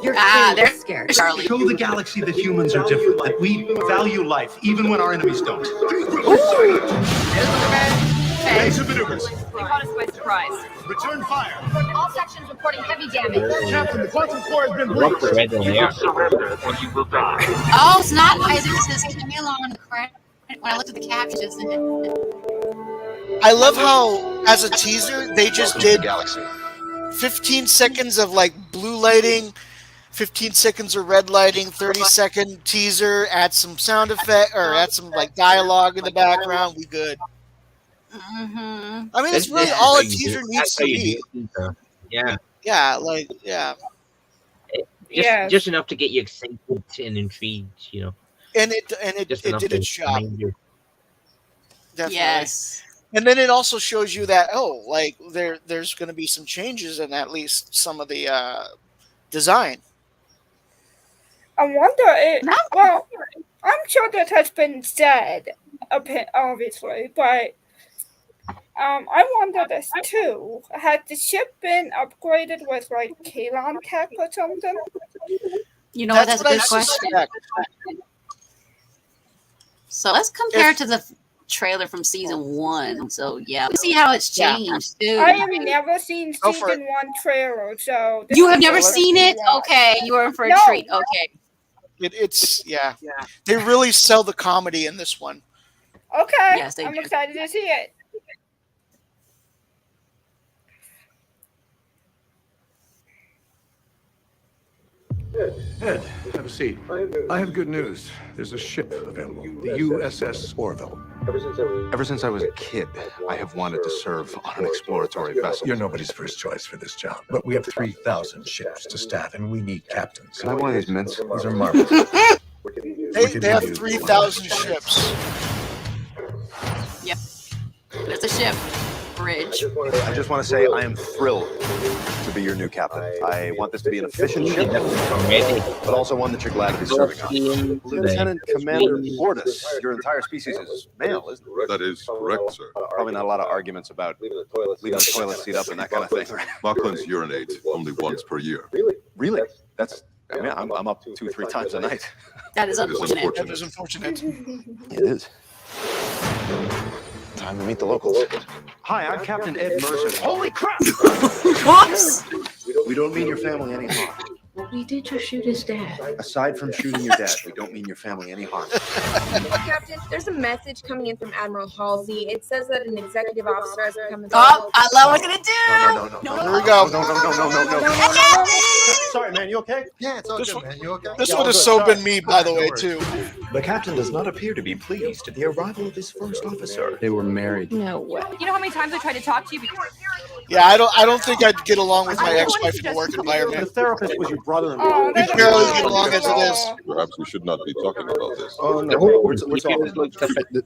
You're they're scared. Charlie. Show the galaxy that humans are different, that we value life, even when our enemies don't. Base of maneuvers. They caught us by surprise. Return fire. All sections reporting heavy damage. Captain, the quantum core has been Rock the red in there. Oh, it's not Isaac. It says Camilla on the credit. When I looked at the captions, I love how, as a teaser, they just did 15 seconds of like blue lighting, 15 seconds of red lighting, 30-second teaser, add some sound effect or add some like dialogue in the background. We good. mm-hmm. I mean, it's really all a teaser needs to be. Yeah. Yeah, like yeah, Just enough to get you excited and intrigued, you know. and it Just did enough its to job. remind you. Definitely. Yes. And then it also shows you that like there's going to be some changes in at least some of the design. I wonder well, I'm sure that has been said, obviously, but I wonder this too. Had the ship been upgraded with like Kalon tech or something? You know what? That's a what I good question. suspect. So let's compare to the trailer from season 1. So yeah, we see how it's changed too. I have never seen Go for season 1 trailer, so this You is have never the seen first it? one. Okay, you are in for a No. treat. Okay. It's They really sell the comedy in this one. Okay, Yes, they I'm do. excited to see it. Ed, have a seat. I have good news. There's a ship available, the USS Orville. Ever since I was a kid, I have wanted to serve on an exploratory vessel. You're nobody's first choice for this job, but we have 3,000 ships to staff, and we need captains. Can I have one of these mints? These are marvelous. They have 3,000 ships. Yep. There's a ship. Bridge. I just want to say I am thrilled to be your new captain. I want this to be an efficient ship, but also one that you're glad to be serving on. Lieutenant Commander Bortus, your entire species is male, isn't it? That is correct, sir. Probably not a lot of arguments about leaving the toilet seat up and that kind of thing. Bucklands urinate only once per year. Really? That's, I mean, I'm up 2-3 times a night. That is It is unfortunate. That is unfortunate. It is. Time to meet the locals. Hi, I'm Captain Ed Mercer. Holy crap! Whoops! We don't mean your family any harm. We did just shoot his dad. Aside from shooting your dad, we don't mean your family any harm. Captain, there's a message coming in from Admiral Halsey. It says that an executive officer has become Oh, I love what we're gonna do. No. Here we go. No. Sorry, man, you okay? Yeah, it's all This good, man. You okay? This would have so been me, by the way, too. The captain does not appear to be pleased at the arrival of his first officer. They were married. No way. You know how many times I tried to talk to you? Yeah, I don't think I'd get along with my ex-wife in the work The environment. therapist was your brother-in-law. Oh, We that's barely adorable. get along as it is. Perhaps we should not be talking about this. Oh, no. We're talking.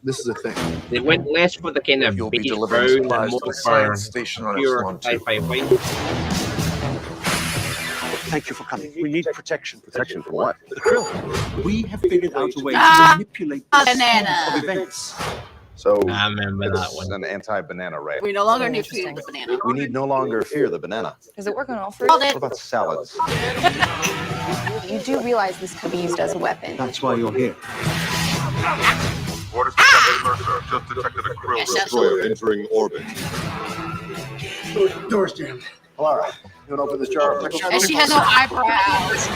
This is a thing. They went less for the kind of You'll be beige delivering brown and supplies more to the for science station on its pure lawn, too. sci-fi white. Thank you for coming. We need protection. Protection from what? The krill. We have figured out a way to manipulate the banana. flow of events. So I remember that it's one. an anti-banana ray. We no longer need fear the banana. We need no longer fear the banana. Does it work on all fruit? Called What it. about salads? You do realize this could be used as a weapon. That's why you're here. Orders to Captain Mercer just detected a Yeah, krill shut destroyer up. entering orbit. Doors jammed. Laura, you want to open this jar of pickles? And she has no eyebrows.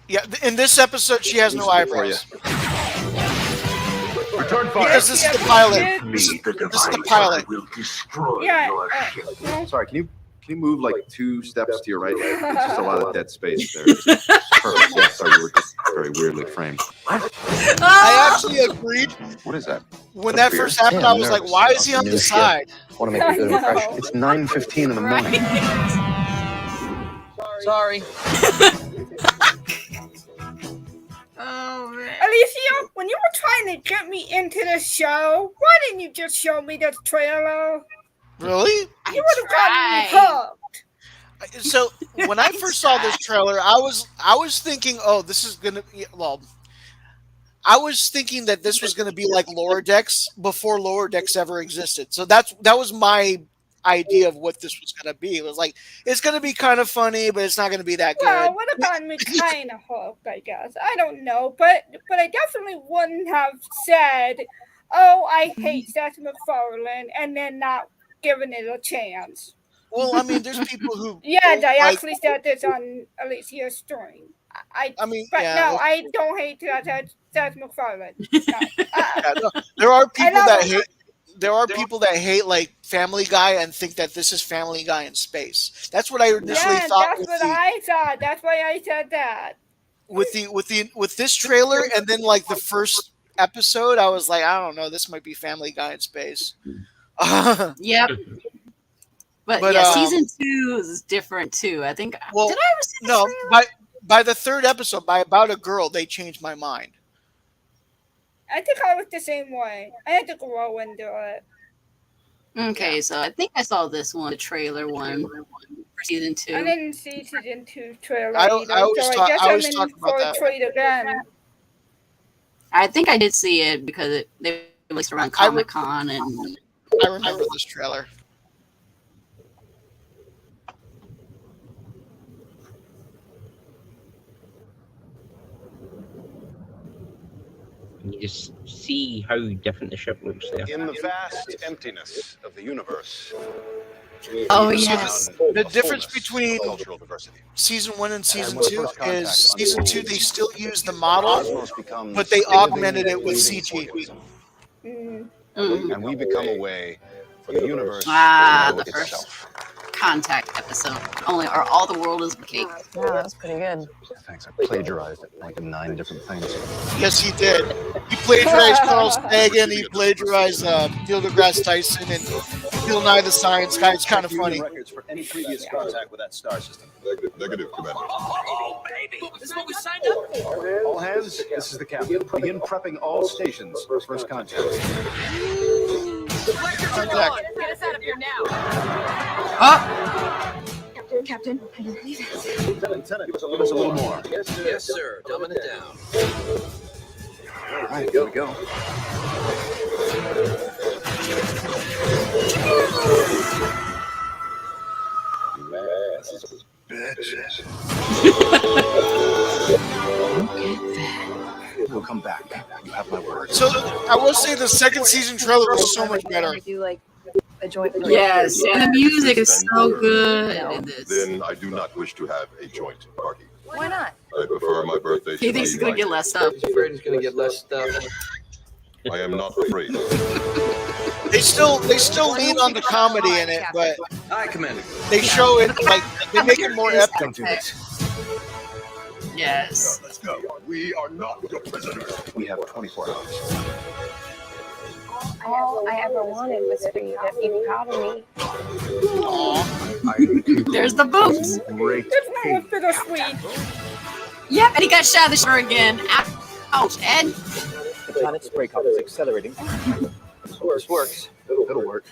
Yeah, in this episode, she has no eyebrows. Return fire. Because this is the pilot. This is the pilot. Yeah. Sorry, can you move like 2 steps to your right? It's just a lot of dead space there. Perfect. Yeah, sorry, you were just very weirdly framed. I actually agreed. What is that? When that Beer? first happened, Yeah, I was like, nervous. why is he on the side? Want to make a good I know. impression. It's 9:15 in the morning. Sorry. Oh man. At Alicia, when you were trying to get me into the show, why didn't you just show me the trailer? Really? You would have gotten me hooked. So when I first saw this trailer, I was thinking, oh, this is gonna be I was thinking that this was gonna be like Lower Decks before Lower Decks ever existed. So that was my idea of what this was gonna be. It was like it's gonna be kind of funny, but it's not gonna be that Well, good. it would have gotten me kind of hooked, I guess. I don't know, but I definitely wouldn't have said, "Oh, I hate Seth MacFarlane," and then not giving it a chance. Well, I mean, there's people who Yes, I like, actually said this on Alicia's stream. I mean, but yeah, no, I don't hate Seth MacFarlane. No. yeah, no, there are people love that him. hate. There are people that hate like Family Guy and think that this is Family Guy in space. That's what I initially Yeah, thought that's what I thought. That's why I said that. with this trailer, and then like the first episode, I was like, I don't know, this might be Family Guy in space. Yep. But But, yeah, season 2 is different too. I think. Well, did I ever see the no, trailer? by the third episode, by About a Girl, they changed my mind. I think I was the same way. I had to grow into it. Okay, so I think I saw this one, the trailer one for season 2. I didn't see season 2 trailer I either, always so talk- I guess I I'm always in talk about for a that. treat again. I think I did see it because they released around Comic Con, and I remember this trailer. You just see how different the ship looks there. In the vast emptiness of the universe. Oh, we yes. found The a difference fullness between of cultural diversity. season 1 and season when the 2 first contact is season 2 they unfolds, still use the model, Cosmos becomes but they a living, augmented it with breathing CG. organism. Mm. And we become a way for the universe Ah, to know the first itself. Contact episode. Only, or all the world is a cake. Wow, that's pretty good. Thanks, I plagiarized it like 9 different things. Yes, he did. He plagiarized Carl Sagan. He plagiarized Neil deGrasse Tyson and Bill Nye the Science Guy. It's kind of funny. Records for any previous contact with that star system. Negative, Commander. Oh, baby, this is what we signed up for. All hands, this is the captain. Begin prepping all stations for first contact. Contact. Get us out of here now. Captain, I don't believe it. Lieutenant, give us a little more. Yes, sir. Dumbing it down. All right, here we go. We'll come back. You have my word. So I will say the second season trailer was so much better. I do like a joint. Yes, and the music is so good in this. Then I do not wish to have a joint party. Why not? I prefer my birthday to He thinks he's be gonna my- get less stuff. Afraid he's gonna get less stuff. I am not afraid. They still lean on the comedy in it, but Aye, Commander. they show it like they make it more epic. Don't do this. Yes. Let's go. We are not your prisoners. We have 24 hours. All I ever wanted was for you to be proud of me. There's the boobs. Great. This one was bittersweet. Yep, and he got shot of the shoulder again. Ouch, Ed. The planet's spray cup is accelerating. So this works. It'll work.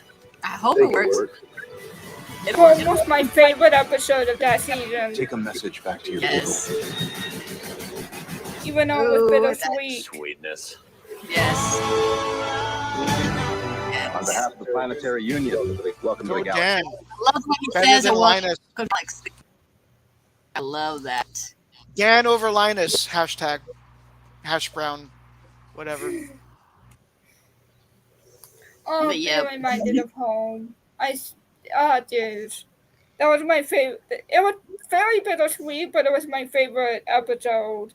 I hope it works. It Well, it was my favorite episode of that season. Take a message back to your Yes. Even though it was bittersweet. Sweetness. Yes. On behalf of the Planetary Union, welcome to Go the galaxy. Dan. Love what he Better says than and what Linus. could like. I love that. Dan over Linus. Hashtag. Hash brown. Whatever. Oh, But yeah. it reminded of home. Dude. That was my favorite. It was very bittersweet, but it was my favorite episode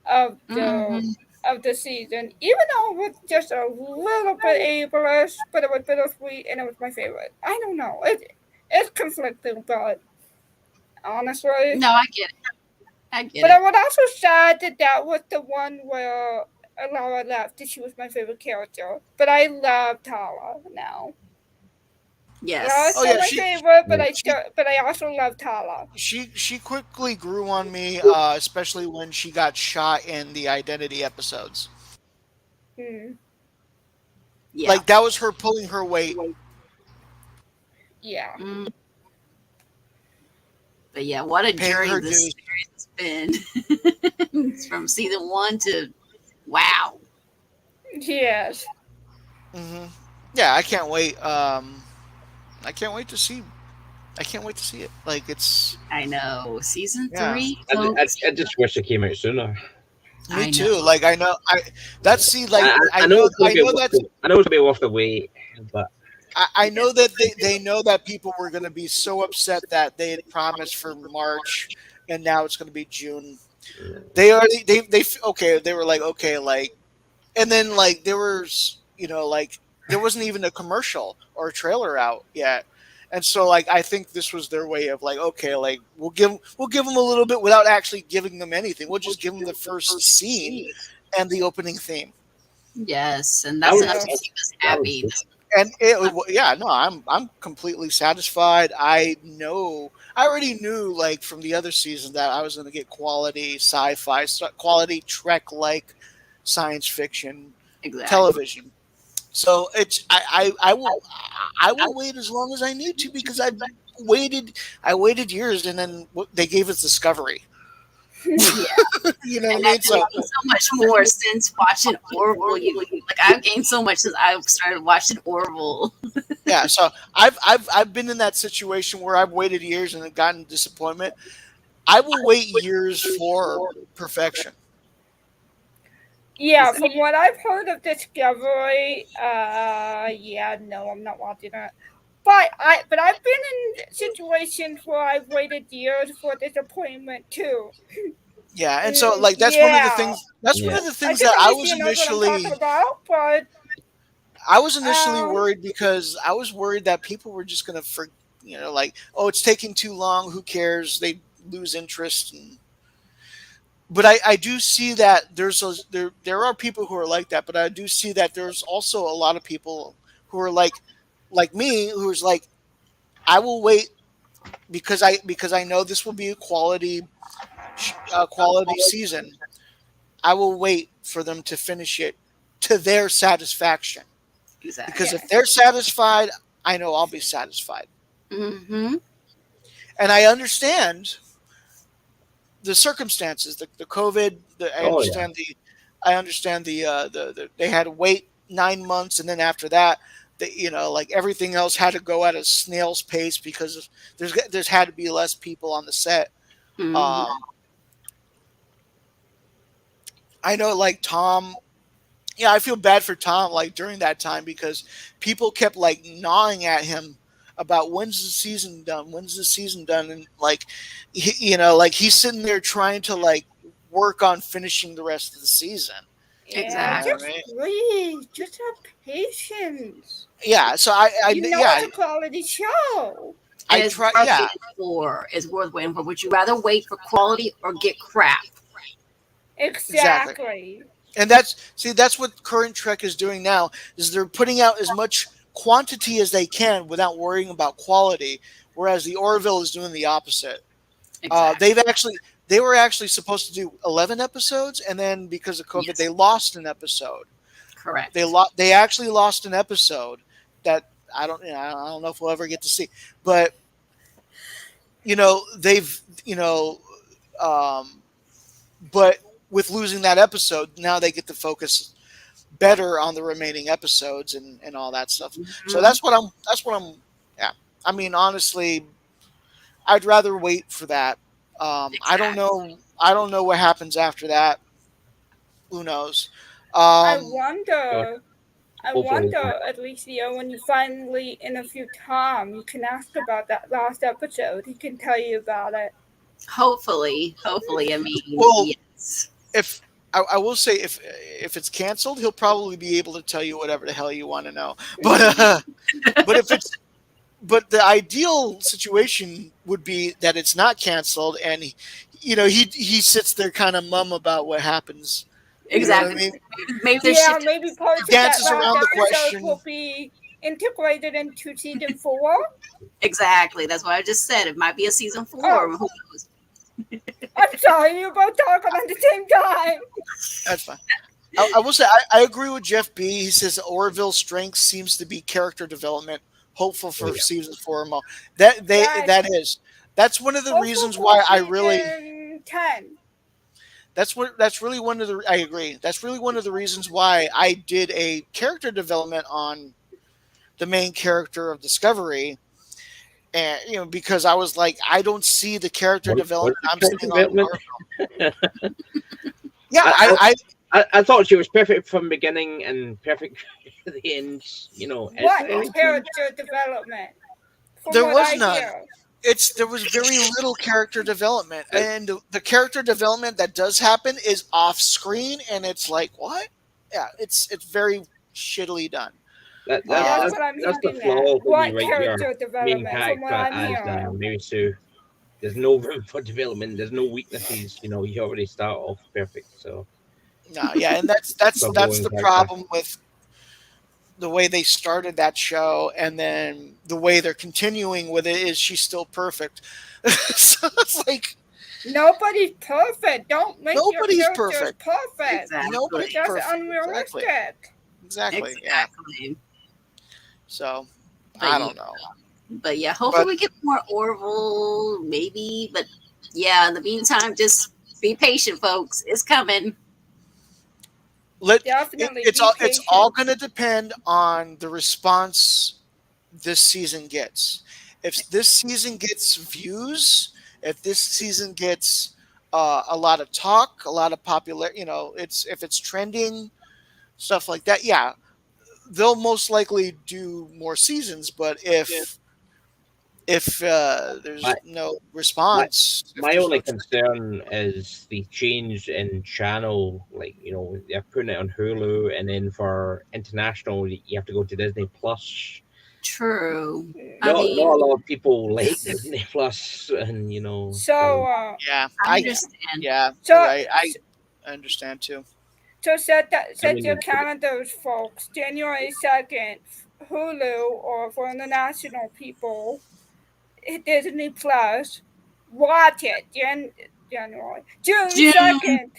of the season. Even though it was just a little bit ableist, but it was bittersweet, and it was my favorite. I don't know. It's conflicting, but honestly. No, I get it. I get But it. I was also sad that was the one where Laura left, and she was my favorite character. But I love Tala now. Yes. Lara's still my favorite, but I also love Tala. She quickly grew on me, especially when she got shot in the Identity episodes. Hmm. Yeah. Like that was her pulling her weight. Yeah. But yeah, what a Paying journey her this dues. series has been. From season 1 to wow. Yes. Hmm. Yeah, I can't wait. I can't wait to see. I can't wait to see it. Like it's I know. Season yeah. 3, I, folks. I just wish it came out sooner. Me I too. know. Like I know. That's see. Like I know it's gonna I be know that's. I know it's gonna be worth the wait, but I know that they know that people were going to be so upset that they had promised for March, and now it's going to be June. They already okay. They were like okay, like, and then like there was like there wasn't even a commercial or a trailer out yet, and so like I think this was their way of like okay, like we'll give them a little bit without actually giving them anything. We'll just give them the first scene and the opening theme. Yes, and that that's was enough to keep us that was happy. And yeah, no, I'm completely satisfied. I already knew like from the other season that I was going to get quality sci-fi, quality Trek like science fiction Exactly. television. So it's I will wait as long as I need to because I waited years and then they gave us Discovery. Yeah. You know what I And mean? I've So gained so much more since watching Orville. Like I've gained so much since I started watching Orville. yeah, so I've been in that situation where I've waited years and have gotten disappointment. I will wait years for perfection. Yeah, from what I've heard of Discovery, yeah, no, I'm not watching it. But I've been in situations where I've waited years for disappointment too. Yeah, and so like that's one of the Yeah. things. That's one Yeah. of the I things think that I was Alicia knows what I'm talking initially. about, but I was initially um, worried because I was worried that people were just gonna like oh it's taking too long. Who cares? They lose interest. But I do see that there are people who are like that. But I do see that there's also a lot of people who are like me who's like I will wait because I know this will be a quality season. I will wait for them to finish it to their satisfaction. Exactly. Because if they're satisfied, I know I'll be satisfied. Mm-hmm. And I understand the circumstances, the COVID. Oh yeah. I understand the they had to wait 9 months, and then after that, like everything else had to go at a snail's pace because there's had to be less people on the set. Mm-hmm. Um, I know, like Tom. Yeah, I feel bad for Tom like during that time because people kept like gnawing at him about when's the season done, when's the season done, and like like he's sitting there trying to like work on finishing the rest of the season. yeah, Exactly. just please, just have patience. Yeah, so You know it's a quality show. And I it's try. worth Yeah, waiting for. It's worth waiting for. Would you rather wait for quality or get crap? Exactly. and that's what current Trek is doing now is they're putting out as much quantity as they can without worrying about quality, whereas the Orville is doing the opposite. Exactly. They were actually supposed to do 11 episodes, and then because of COVID, they lost an episode. Correct. They actually lost an episode that I don't know if we'll ever get to see, but they've but with losing that episode, now they get to focus better on the remaining episodes and all that stuff. So Mhm. that's what I'm yeah. I mean honestly, I'd rather wait for that. Exactly. I don't know what happens after that. Who knows? I Um, wonder. I Hopefully, wonder, Alicia, when you finally interview Tom, you can ask about that last episode. He can tell you about it. Hopefully. I mean, well, yes. if I will say if it's canceled, he'll probably be able to tell you whatever the hell you want to know. But if it's but the ideal situation would be that it's not canceled, and he sits there kind of mum about what happens. You know what I Exactly. mean? Maybe they're Yeah, shifting. maybe parts He of that dances last around the episode question. will be integrated into season 4? Exactly. That's what I just said. It might be a season 4. Oh. Who knows? I'm sorry, you both talking at the same time. That's fine. I will say I agree with Jeff B. He says Orville's strength seems to be character development. Hopeful for season 4 or more. That's one of the reasons why I really 10. that's really one of the I agree. That's really one of the reasons why I did a character development on the main character of Discovery. And because I was like, I don't see the character development. I'm seeing on Orville. Yeah, I thought she was perfect from the beginning and perfect at the end. What character development? There was none. There was very little character development, and the character development that does happen is off screen, and it's like, what? Yeah, it's very shittily done. That's what I'm the flaw What right character there. Main development character from what I'm as hearing? Mary Sue. There's no room for development. There's no weaknesses. You already start off perfect. So no, yeah, and that's the problem with the way they started that show, and then the way they're continuing with it is she's still perfect. So it's like nobody's perfect. Don't make nobody's your characters perfect. Exactly. Nobody's That's perfect. unrealistic. Exactly. Yeah. So I don't know. But yeah, hopefully we get more Orville, maybe. But yeah, in the meantime, just be patient, folks. It's coming. Definitely. It's all going to depend on the response this season gets. If this season gets views, if this season gets a lot of talk, a lot of popular, if it's trending, stuff like that, yeah, they'll most likely do more seasons. But if there's no response, my only concern is the change in channel. Like they're putting it on Hulu, and then for international, you have to go to Disney Plus. True. Not a lot of people like Disney Plus, and So yeah, I understand. Yeah, So right. I understand too. So set your calendars, folks. January 2nd, Hulu, or for international people, Disney Plus. Watch it. January. June 2nd.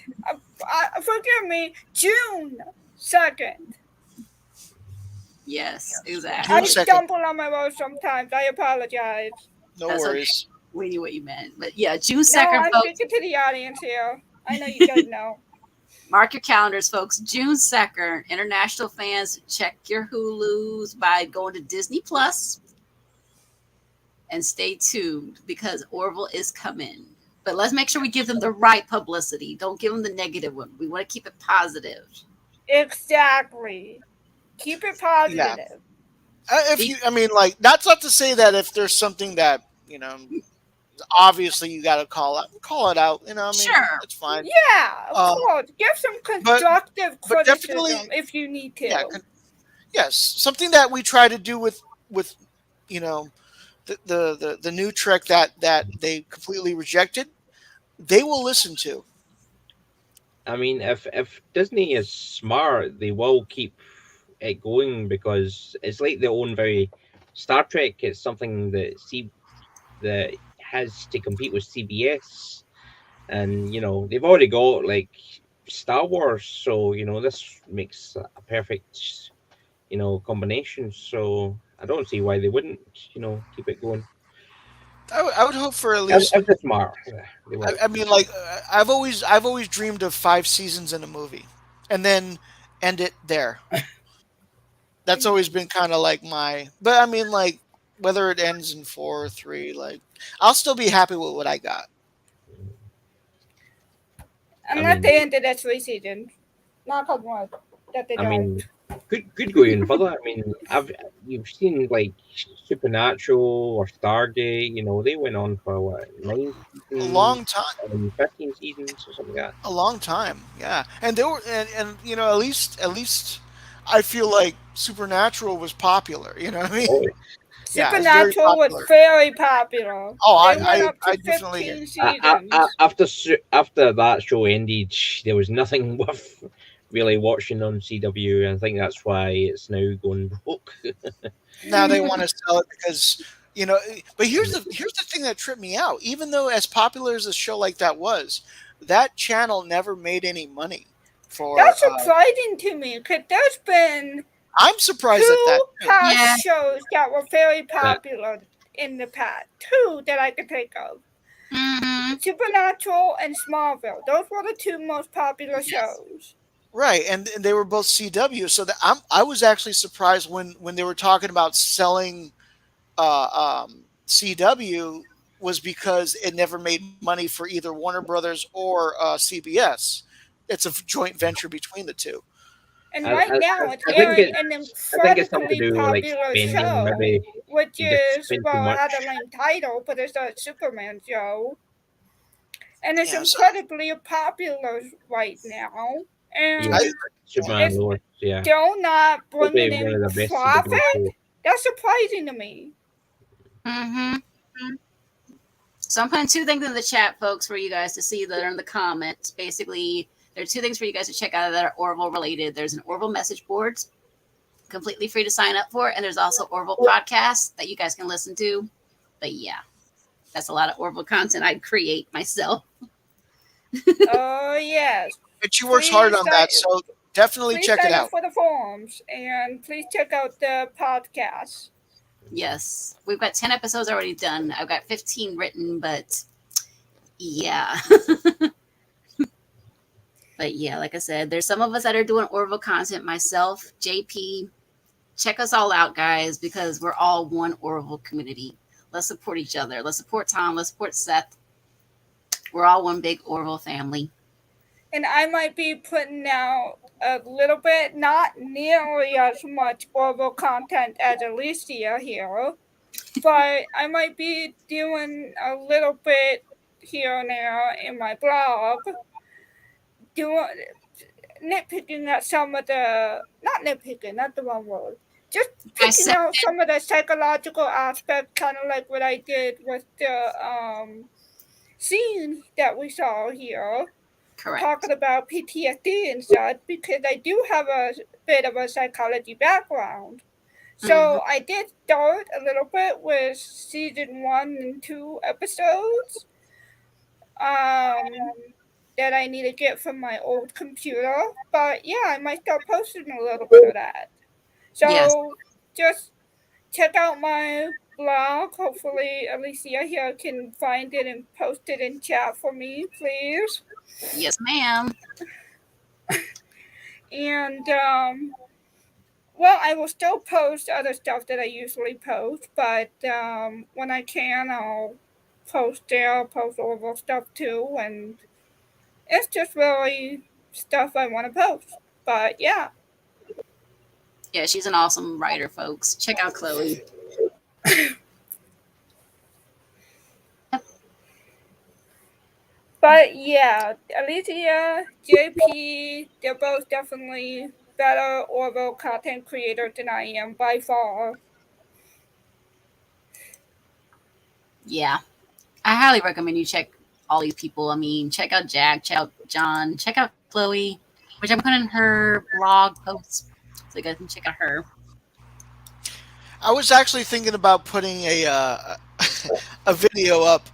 Forgive me. June 2nd. Yes, exactly. I stumble on my words sometimes. I apologize. No worries. Okay. We knew what you meant. But yeah, June 2nd, no, I'm folks. speaking to the audience here. I know you don't know. Mark your calendars, folks. June 2nd. International fans, check your Hulus by going to Disney Plus. And stay tuned because Orville is coming. But let's make sure we give them the right publicity. Don't give them the negative one. We want to keep it positive. Exactly. Keep it positive. Yeah. That's not to say that if there's something that, obviously you got to call it out. Sure. It's fine. Yeah, of course. Give some constructive criticism if you need to. Yeah, yes. Something that we try to do with the new Trek that they completely rejected, they will listen to. I mean, if Disney is smart, they will keep it going because it's like their own very Star Trek. It's something that has to compete with CBS, and they've already got like Star Wars, so this makes a perfect combination. So I don't see why they wouldn't keep it going. I would hope for at least. If it's smart. I mean, I've always dreamed of 5 seasons in a movie, and then end it there. That's always been kind of like my. But I mean, whether it ends in 4 or 3, I'll still be happy with what I got. I'm not saying that that's 3 seasons. Knock on wood. That they don't. Good going further. I mean, you've seen Supernatural or Stargate. They went on for what 9 seasons, a long time, 15 seasons or something like that. A long time, yeah. And they were, and at least I feel like Supernatural was popular. You know what I mean? Yeah, it's very Supernatural was popular. very popular. Oh, They went up I to definitely. 15 seasons. After that show ended, there was nothing worth really watching on CW. I think that's why it's now going broke. Now they want to sell it because but here's the thing that tripped me out. Even though as popular as a show like that was, that channel never made any money for That's surprising to me because there's been I'm surprised at that two too. past shows that were very popular in the past. Two that I could think of. Supernatural and Smallville. Those were the two most popular shows. Right, and they were both CW, so that I was actually surprised when they were talking about selling CW was because it never made money for either Warner Brothers or CBS. It's a joint venture between the two. And right now it's I think airing an I think it's something to incredibly do with like popular spending. show, Maybe which you just is, spend too well, it much. had a lame title, but it's a Superman show. And it's Yeah, so- incredibly popular right now. And Yeah, Superman it's Lois. Yeah, still not probably bringing one in of the best CW profit. shows. That's surprising to me. So I'm putting two things in the chat, folks, for you guys to see that are in the comments. Basically, there are two things for you guys to check out that are Orville related. There's an Orville message board, completely free to sign up for, and there's also Orville podcasts that you guys can listen to. But yeah, that's a lot of Orville content I'd create myself. Oh, yes. But she works hard on that, so definitely please check it sign up out. for the forums, and please check out the podcast. Yes, we've got 10 episodes already done. I've got 15 written, but yeah. But yeah, like I said, there's some of us that are doing Orville content. Myself, JP, check us all out, guys, because we're all one Orville community. Let's support each other. Let's support Tom. Let's support Seth. We're all one big Orville family. And I might be putting out a little bit, not nearly as much Orville content as Alicia here, but I might be doing a little bit here and there in my blog, nitpicking at some of the, not nitpicking, not the wrong word, just picking out some of the psychological aspects, kind of like what I did with the scene that we saw here. Correct. Talking about PTSD and such, because I do have a bit of a psychology background. So I did start a little bit with season 1 and 2 episodes that I need to get from my old computer. But yeah, I might start posting a little bit of that. So just check out my blog. Hopefully Alicia here can find it and post it in chat for me, please. Yes, ma'am. And well, I will still post other stuff that I usually post, but when I can, I'll post there. I'll post Orville stuff too, and it's just really stuff I want to post. But yeah. Yeah, she's an awesome writer, folks. Check out Chloe. But yeah, Alicia, JP, they're both definitely better Orville content creators than I am by far. Yeah. I highly recommend you check all these people. I mean, check out Jack, check out John, check out Chloe, which I'm putting in her blog posts so you guys can check out her. I was actually thinking about putting a video up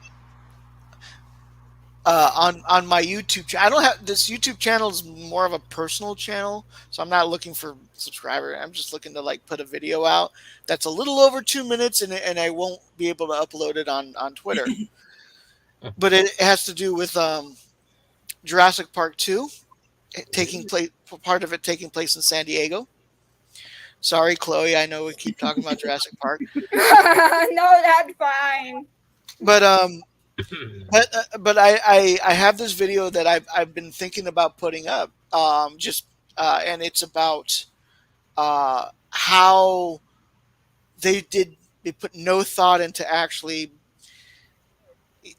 on my YouTube channel. I don't have this YouTube channel is more of a personal channel, so I'm not looking for subscribers. I'm just looking to like put a video out that's a little over 2 minutes, and I won't be able to upload it on Twitter. But it has to do with Jurassic Park 2 taking place. Part of it taking place in San Diego. Sorry, Chloe. I know we keep talking about Jurassic Park. No, that's fine. But I have this video that I've been thinking about putting up. And it's about how they put no thought into actually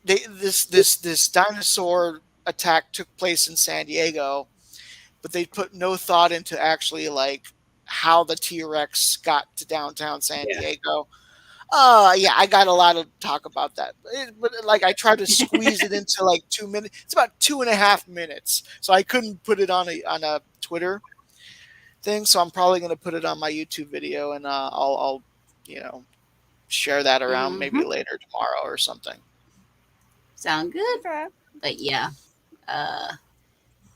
this dinosaur attack took place in San Diego, but they put no thought into actually like how the T-Rex got to downtown San Diego. Yeah, I got a lot of talk about that, but like I tried to squeeze it into like 2 minutes. It's about 2.5 minutes, so I couldn't put it on a Twitter thing. So I'm probably going to put it on my YouTube video, and I'll you know share that around maybe Mm-hmm. later tomorrow or something. Sound good? Okay. But yeah.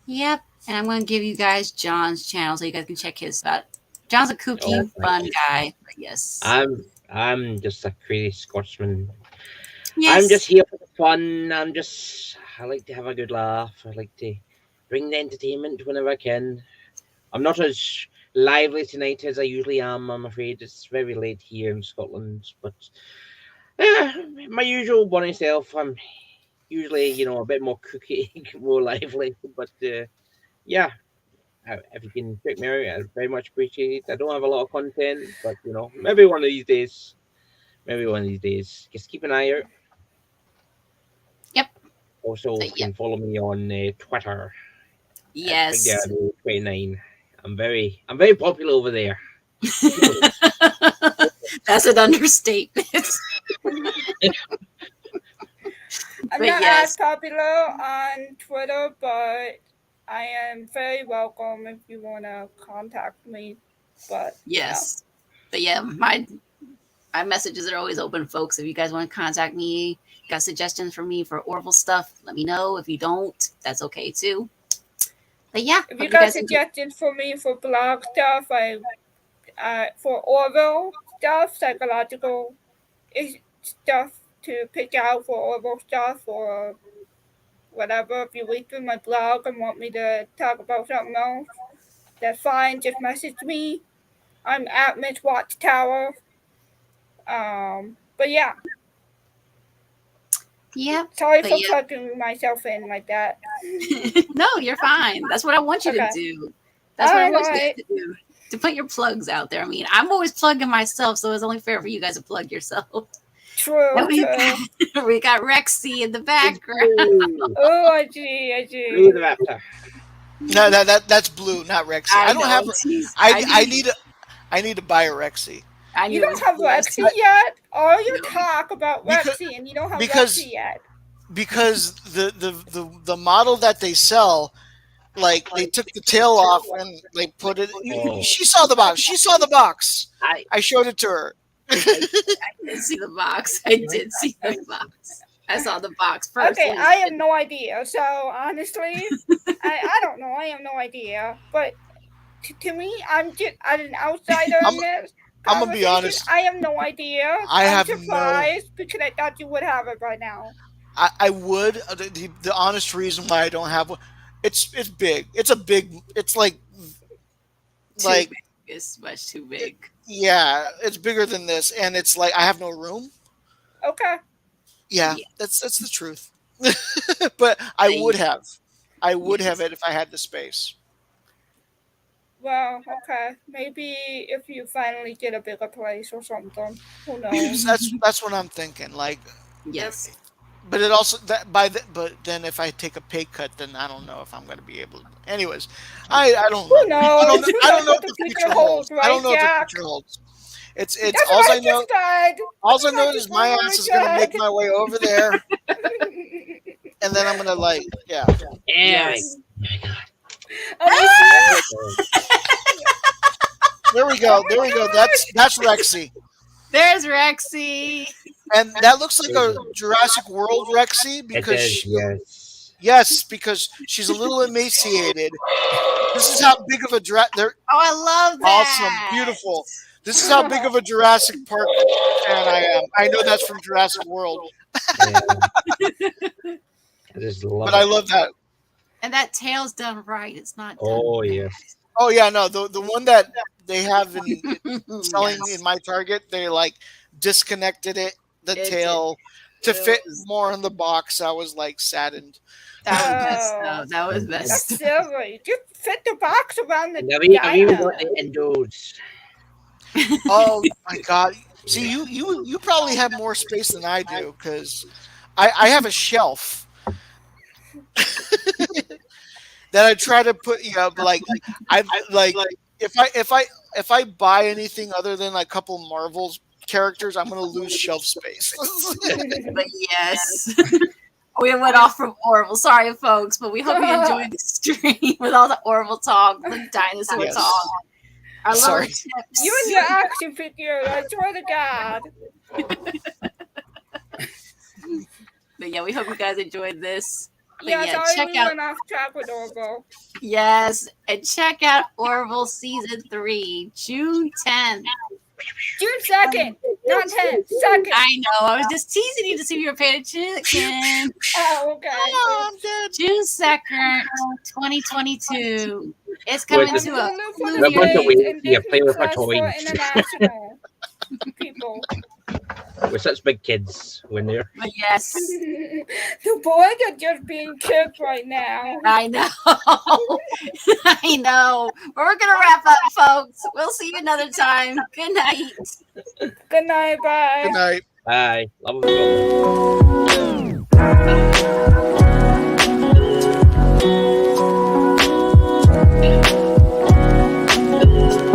Yep. And I'm going to give you guys John's channel so you guys can check his out. John's a kooky, Oh, fun guy. But yes. I'm just a crazy Scotsman. Yes. I'm just here for the fun. I like to have a good laugh. I like to bring the entertainment whenever I can. I'm not as lively tonight as I usually am, I'm afraid. It's very late here in Scotland, but my usual bunny self. I'm usually, a bit more cookie, more lively. But yeah, if you can check me out, I'd very much appreciate it. I don't have a lot of content, but maybe one of these days. Maybe one of these days. Just keep an eye out. Yep. Also, you can follow me on Twitter. Yes. At 29. I'm very popular over there. That's an understatement. I'm But not yes. as popular on Twitter, but I am very welcome if you want to contact me. But Yes. But yeah, my messages are always open, folks. If you guys want to contact me, got suggestions for me for Orville stuff, let me know. If you don't, that's okay too. But yeah, if you got suggestions for me for blog stuff, for Orville stuff, psychological stuff to pick out for Orville stuff or whatever. If you read through my blog and want me to talk about something else, that's fine. Just message me. I'm at Miss Watchtower. But yeah. Yeah. Sorry for plugging myself in like that. No, you're fine. That's what I want you to do. That's what I want you to do. To put your plugs out there. I mean, I'm always plugging myself, so it's only fair for you guys to plug yourself. True. We got Rexy in the background. Oh, I see. Blue the Raptor. No, that's Blue, not Rexy. I don't have. I need to buy a Rexy. You don't have Rexy yet? All you talk about Rexy and you don't have Rexy yet. Because the model that they sell, like they took the tail off and they put it. She saw the box. She saw the box. I showed it to her. I did see the box. I saw the box first. Okay, I have no idea. So honestly, I don't know. I have no idea. But to me, I'm just an outsider in this. I'm gonna be honest. I have no idea. I'm surprised because I thought you would have it by now. I would. The honest reason why I don't have one, it's big. It's a big. It's like big. It's much too big. Yeah, it's bigger than this, and it's like I have no room. Okay. Yeah. That's the truth. But I would have. I would have it if I had the space. Well, okay. Maybe if you finally get a bigger place or something, who knows? That's what I'm thinking. Like, yes. But it also but then if I take a pay cut, then I don't know if I'm going to be able to. Anyways, I don't know. Who knows? I don't know what the future holds. Right, I don't know what the future holds. It's all I know. All I know is my ass is going to make my way over there, and then I'm going to Yeah. Yes. There we go. That's Rexy. There's Rexy. And that looks like a Jurassic World Rexy because because she's a little emaciated. This is how big of a I love that. Awesome, beautiful. This is how big of a Jurassic Park fan I am. I know that's from Jurassic World. I love that. And that tail's done right. It's not done. Oh yeah. Oh yeah, no, the one that they have in selling in my Target, they disconnected the tail to fit more in the box. I was saddened. That was messed That's silly. Just fit the box around the Oh my god. See, you probably have more space than I do because I have a shelf that I try to put if I buy anything other than a couple Marvels characters, I'm going to lose shelf space. But yes. We went off from Orville. Sorry, folks, but we hope you enjoyed the stream with all the Orville talk, the dinosaur Yes. talk. Our Sorry. little tips. You and your action figure, I swear to God. But yeah, we hope you guys enjoyed this. But Yeah, yeah, sorry check we out. went off track with Orville. Yes, and check out Orville Season 3, June 10th. June 2nd, not 10th, 2nd. I know, I was just teasing you to see if you were paying attention. Oh, okay. Oh, I'm dead. June 2nd, 2022. It's coming Wait, to a For We're the going to Blu-ray. wait States to and see a Disney player for Plus for toys. international people. We're such big kids when they're. But yes, The boys are just being kicked right now. I know. I know. But we're going to wrap up, folks. We'll see you another time. Good night. Good night, bye. Good night. Bye. Love you all.